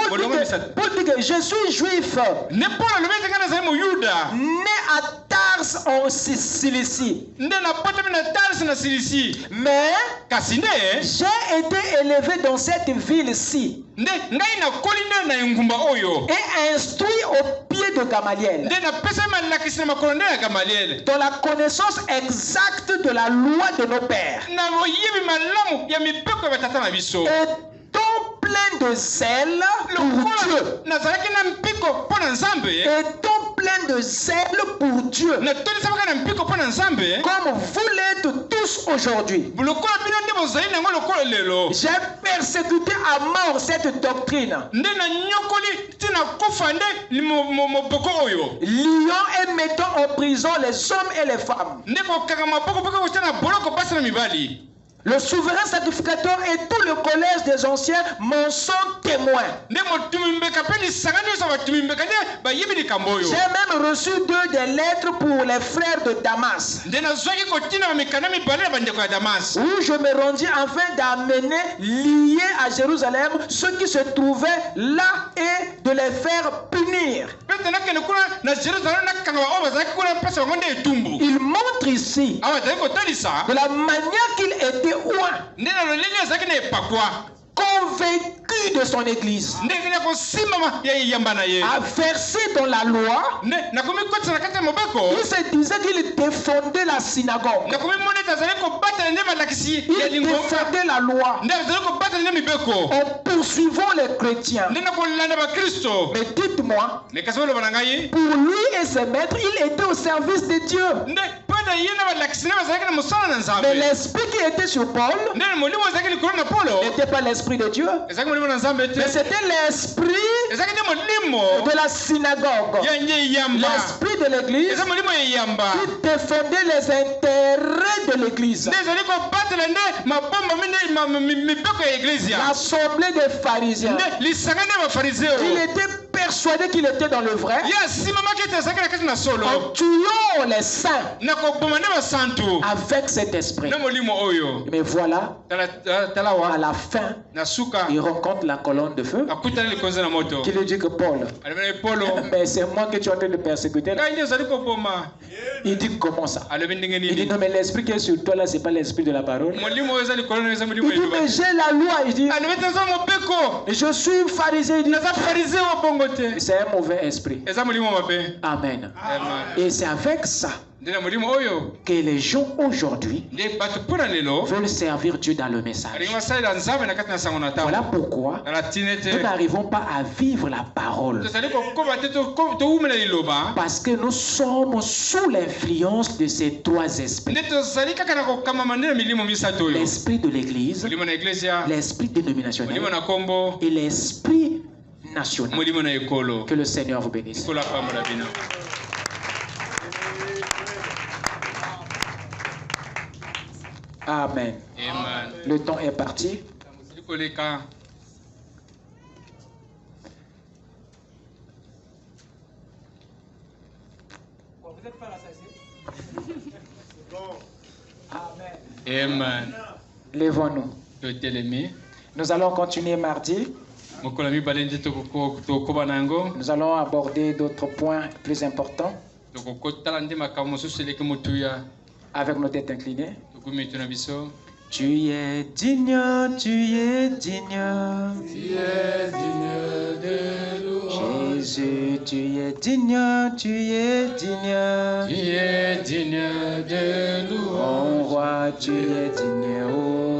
Paul dit que je suis juif, né à Tars en Cilicie, mais j'ai été élevé dans cette ville-ci et instruit au pied de Gamaliel dans la connaissance exacte de la loi de nos pères, plein de zèle pour Dieu. Étant plein de zèle pour Dieu. Comme vous l'êtes tous aujourd'hui. J'ai persécuté à mort cette doctrine. Liant et mettant en prison les hommes et les femmes. Le souverain sacrificateur et tout le collège des anciens m'en sont témoins. J'ai même reçu des lettres pour les frères de Damas, où je me rendis afin d'amener liés à Jérusalem ceux qui se trouvaient là et de les faire punir. Il montre ici de la manière qu'il était convaincu de son église, a versé dans la loi. Il se disait qu'il défendait la synagogue, il défendait la loi en poursuivant les chrétiens. Mais dites-moi, pour lui et ses maîtres, il était au service de Dieu. Mais l'esprit qui était sur Paul n'était pas l'esprit de Dieu, mais c'était l'esprit de la synagogue, l'esprit de l'église qui défendait les intérêts de l'église. L'assemblée des pharisiens, il était persuadé qu'il était dans le vrai, en tuant les saints avec cet esprit. Mais voilà, à la fin, il rencontre la colonne de feu qui lui dit que Paul, mais c'est moi que tu es en train de persécuter là. Il dit comment ça? Il dit non, mais l'esprit qui est sur toi là, c'est pas l'esprit de la parole. Il dit mais j'ai la loi. Il dit je suis pharisien. Il dit c'est un mauvais esprit. Amen. Et c'est avec ça que les gens aujourd'hui veulent servir Dieu dans le message. Voilà pourquoi nous n'arrivons pas à vivre la parole, parce que nous sommes sous l'influence de ces trois esprits: l'esprit de l'église, l'esprit dénominationnel et l'esprit national. Que le Seigneur vous bénisse. Amen. Amen. Le temps est parti. Vous êtes pas rassasiés? Amen. Amen. Lèvons-nous. Nous allons continuer mardi. Nous allons aborder d'autres points plus importants avec nos têtes inclinées. Tu es digne, tu es digne. Tu es digne de louange. Jésus, tu es digne, tu es digne. Tu es digne de louange. Mon roi, tu es digne. Oh.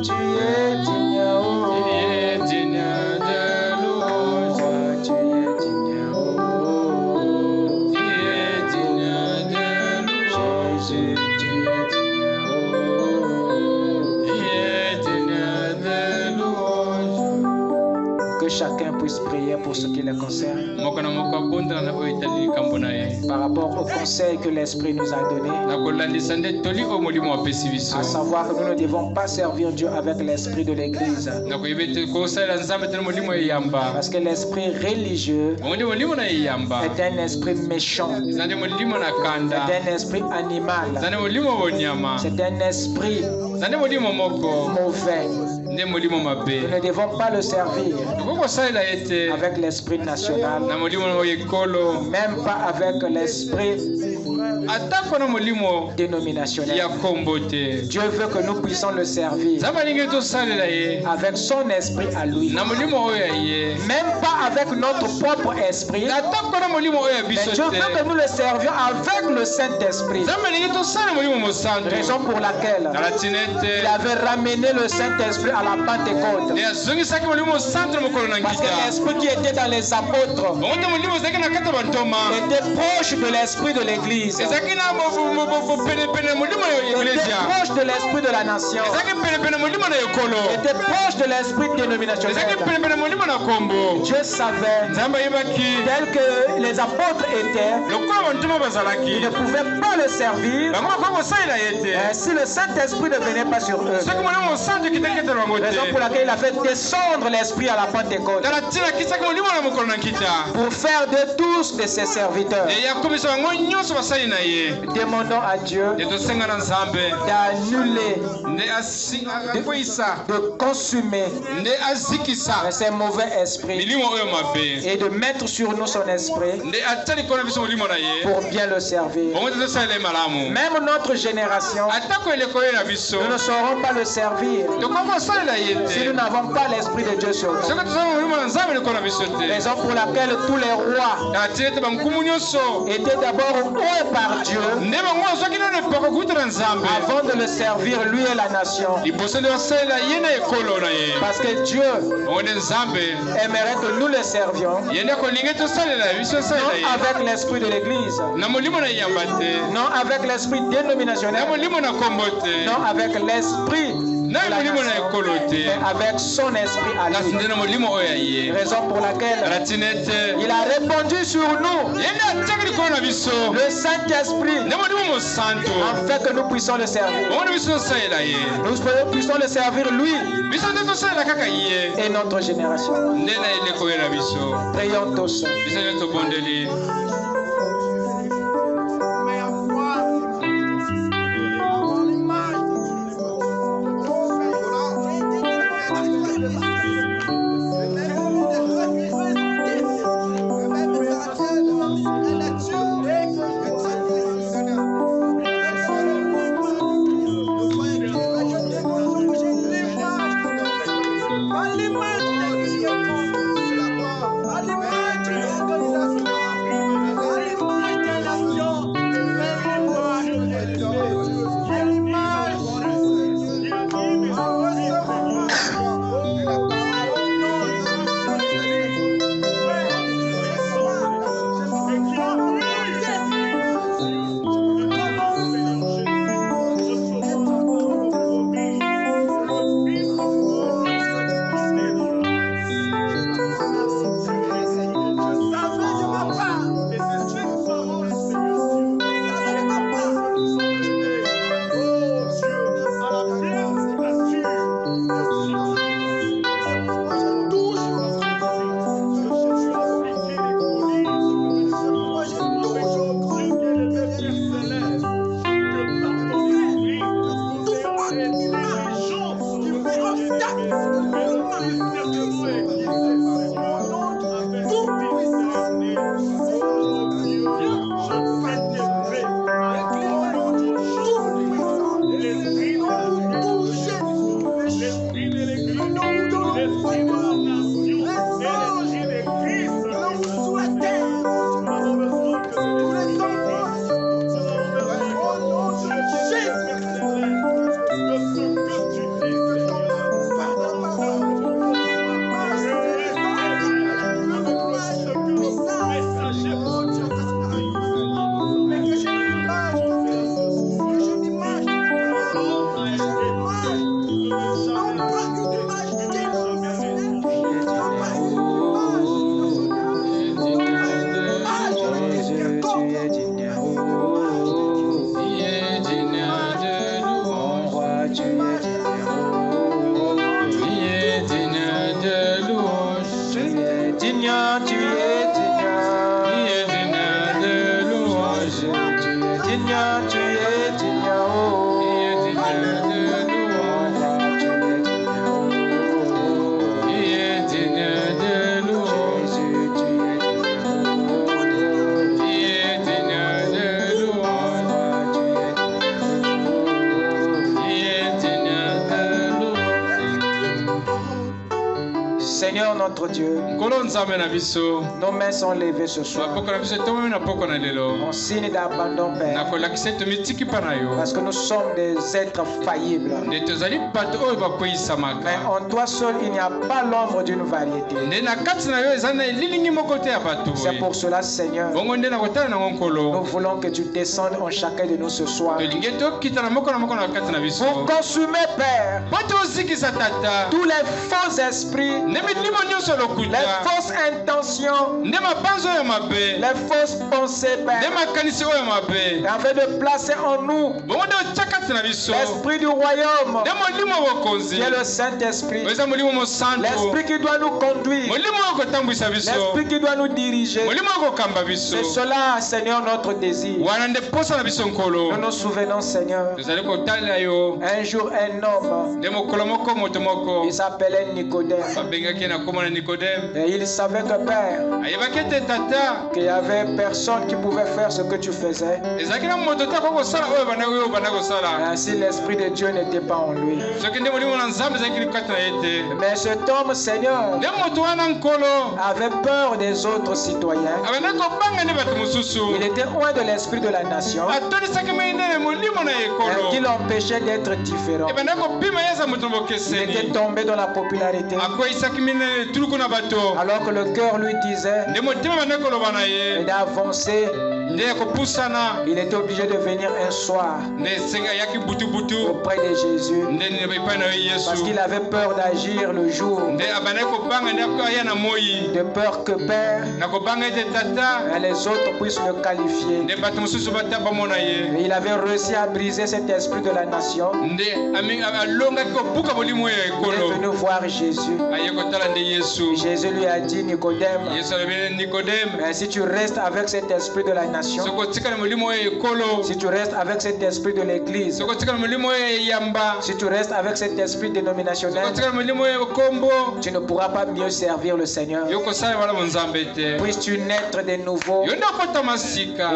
tu es digne, oh. Tu es digne de louange. Tu es digne, oh. Tu es digne de louange. Jésus, tu es digne, oh. Tu es digne de louange. Que chacun puisse prier pour ce qui le concerne. Par rapport au conseil que l'Esprit nous a donné, à savoir que nous ne devons pas servir Dieu avec l'esprit de l'Église. Parce que l'esprit religieux est un esprit méchant, c'est un esprit animal, c'est un esprit mauvais. Nous ne devons pas le servir avec l'esprit national, même pas avec l'esprit dénominationnel. Dieu veut que nous puissions le servir avec son esprit à lui, même pas avec notre propre esprit, mais Dieu veut que nous le servions avec le Saint-Esprit. Raison pour laquelle il avait ramené le Saint-Esprit à la Pentecôte, parce que l'esprit qui était dans les apôtres était proche de l'esprit de l'Église, était proche de l'esprit de la nation, était proche de l'esprit dénominationnel. Dieu savait, tel que les apôtres étaient, ils ne pouvaient pas le servir si le Saint-Esprit ne venait pas sur eux. Raison pour laquelle il a fait descendre l'Esprit à la Pentecôte pour faire de tous de ses serviteurs. Demandons à Dieu d'annuler, de consumer ces mauvais esprits et de mettre sur nous son esprit pour bien le servir. Même notre génération, nous ne saurons pas le servir si nous n'avons pas l'esprit de Dieu sur nous. Raison pour laquelle tous les rois étaient d'abord oués par Dieu avant de le servir lui et la nation. Parce que Dieu aimerait que nous le servions non avec l'esprit de l'Église, non avec l'esprit dénominationnel, non avec l'esprit de la nation, mais avec son esprit à lui. Raison pour laquelle il a répandu sur nous le Saint-Esprit afin que nous puissions le servir. Nous puissions le servir lui et notre génération. Prions tous. Seigneur notre Dieu, nos mains sont levées ce soir en signe d'abandon, Père, parce que nous sommes des êtres faillibles. Mais en toi seul, il n'y a pas l'ombre d'une variété. C'est pour cela, Seigneur, nous voulons que tu descendes en chacun de nous ce soir pour consumer, Père, tous les faux esprits, les fausses intentions, les fausses pensées, Père, afin de placer en nous l'esprit du royaume qui est le Saint-Esprit, l'esprit qui doit nous conduire, l'esprit qui doit nous diriger. C'est cela, Seigneur, notre désir. Nous nous souvenons, Seigneur, un jour un homme, il s'appelait Nicodème, et il savait que, Père, qu'il y avait personne qui pouvait faire ce que tu faisais. Ainsi l'Esprit de Dieu n'était pas en lui. Mais cet homme, Seigneur, avait peur des autres citoyens. Il était loin de l'esprit de la nation, qui l'empêchait d'être différent. Il était tombé dans la popularité, alors que le cœur lui disait d'avancer. Il était obligé de venir un soir auprès de Jésus, parce qu'il avait peur d'agir le jour, de peur que, Père, les autres puissent le qualifier. Et il avait réussi à briser cet esprit de la nation. Il est venu voir Jésus. Jésus lui a dit, Nicodème, si tu restes avec cet esprit de la nation, si tu restes avec cet esprit de l'église, si tu restes avec cet esprit dénominationnel, tu ne pourras pas mieux servir le Seigneur. Puisses-tu naître de nouveau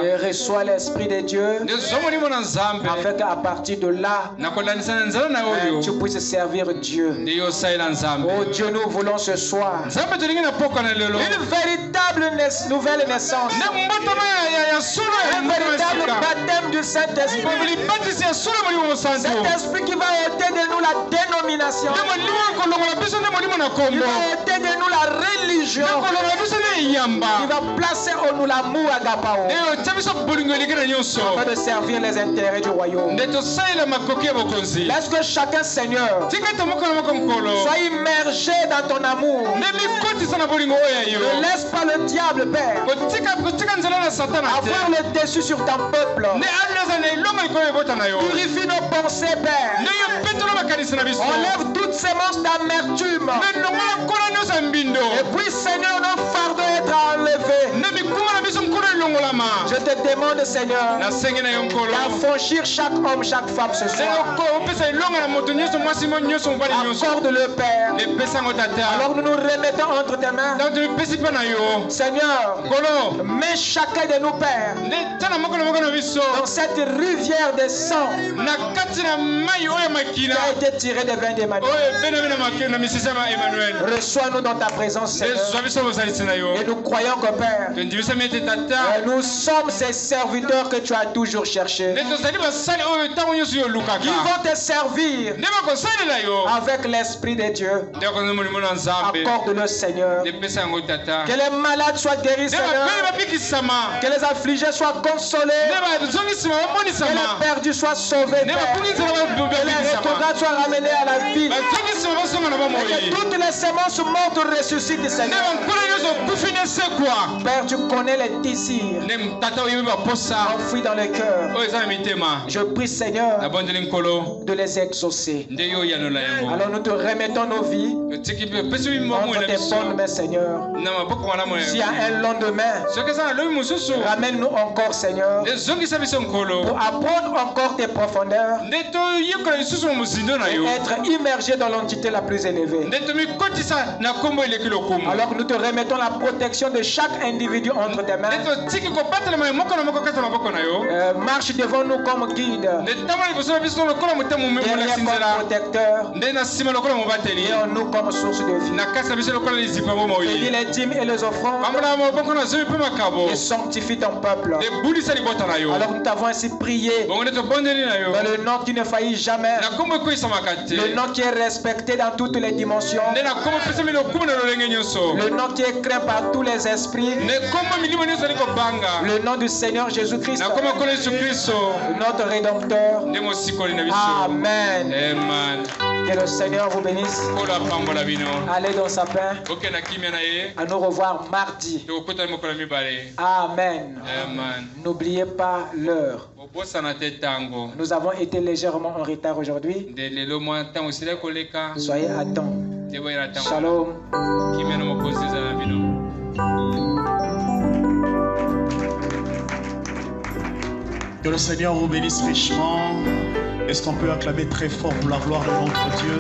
et reçois l'Esprit de Dieu, afin qu'à partir de là, tu puisses servir Dieu. Oh Dieu, nous voulons ce soir une véritable nouvelle naissance, un véritable baptême du Saint-Esprit. Cet esprit qui va ôter de nous la dénomination, qui va ôter de nous la religion, qui va placer en nous l'amour agapao, afin de servir les intérêts du royaume. Laisse que chacun, Seigneur, soit immergé dans ton amour. Ne laisse pas le diable, Père, avoir le dessus sur ton peuple. Purifie nos pensées, Père. Enlève toutes sémences d'amertume. Et puis, Seigneur, nos fardeaux être enlevés. Je te demande, Seigneur, d'affranchir chaque homme, chaque femme ce soir. Accorde-le, Père. Alors nous nous remettons entre tes mains. Seigneur, mets chacun de nous, Père, dans cette rivière de sang qui a été tirée des veines d'Emmanuel. Reçois-nous dans ta présence, Seigneur. Et nous croyons que, Père, nous sommes ces serviteurs que tu as toujours cherchés, qui vont te servir avec l'Esprit de Dieu. Accorde-le, Seigneur. Que les malades soient guéris, Seigneur. Que les affligés soient consolés. Que les perdus soient sauvés, Père. Que les rétrogrades soient ramenés à la vie. Et que toutes les semences mortes ressuscitent, Seigneur. Père, tu connais les désirs enfouis dans le cœur. Je prie, Seigneur, de les exaucer. Alors nous te remettons nos vies entre tes bonnes mains, Seigneur. S'il y a un lendemain, ramène-nous encore, Seigneur, pour apprendre encore tes profondeurs, être immergé dans l'entité la plus élevée. Alors nous te remettons la protection de chaque individu entre tes mains. Marche devant nous comme guide. Derrière comme protecteur. Et en nous comme source de vie. Bénis les dîmes et les offrandes. Et sanctifie ton peuple. Alors nous t'avons ainsi prié dans le nom qui ne faillit jamais, le nom qui est respecté dans toutes les dimensions, le nom qui est craint par tous les esprits, le nom du Seigneur Jésus-Christ, notre Rédempteur. Amen. Que le Seigneur vous bénisse. Allez dans sa paix. À nous revoir mardi. Amen. N'oubliez pas l'heure. Nous avons été légèrement en retard aujourd'hui. Soyez à temps. Shalom. Que le Seigneur vous bénisse richement. Est-ce qu'on peut acclamer très fort pour la gloire de notre Dieu?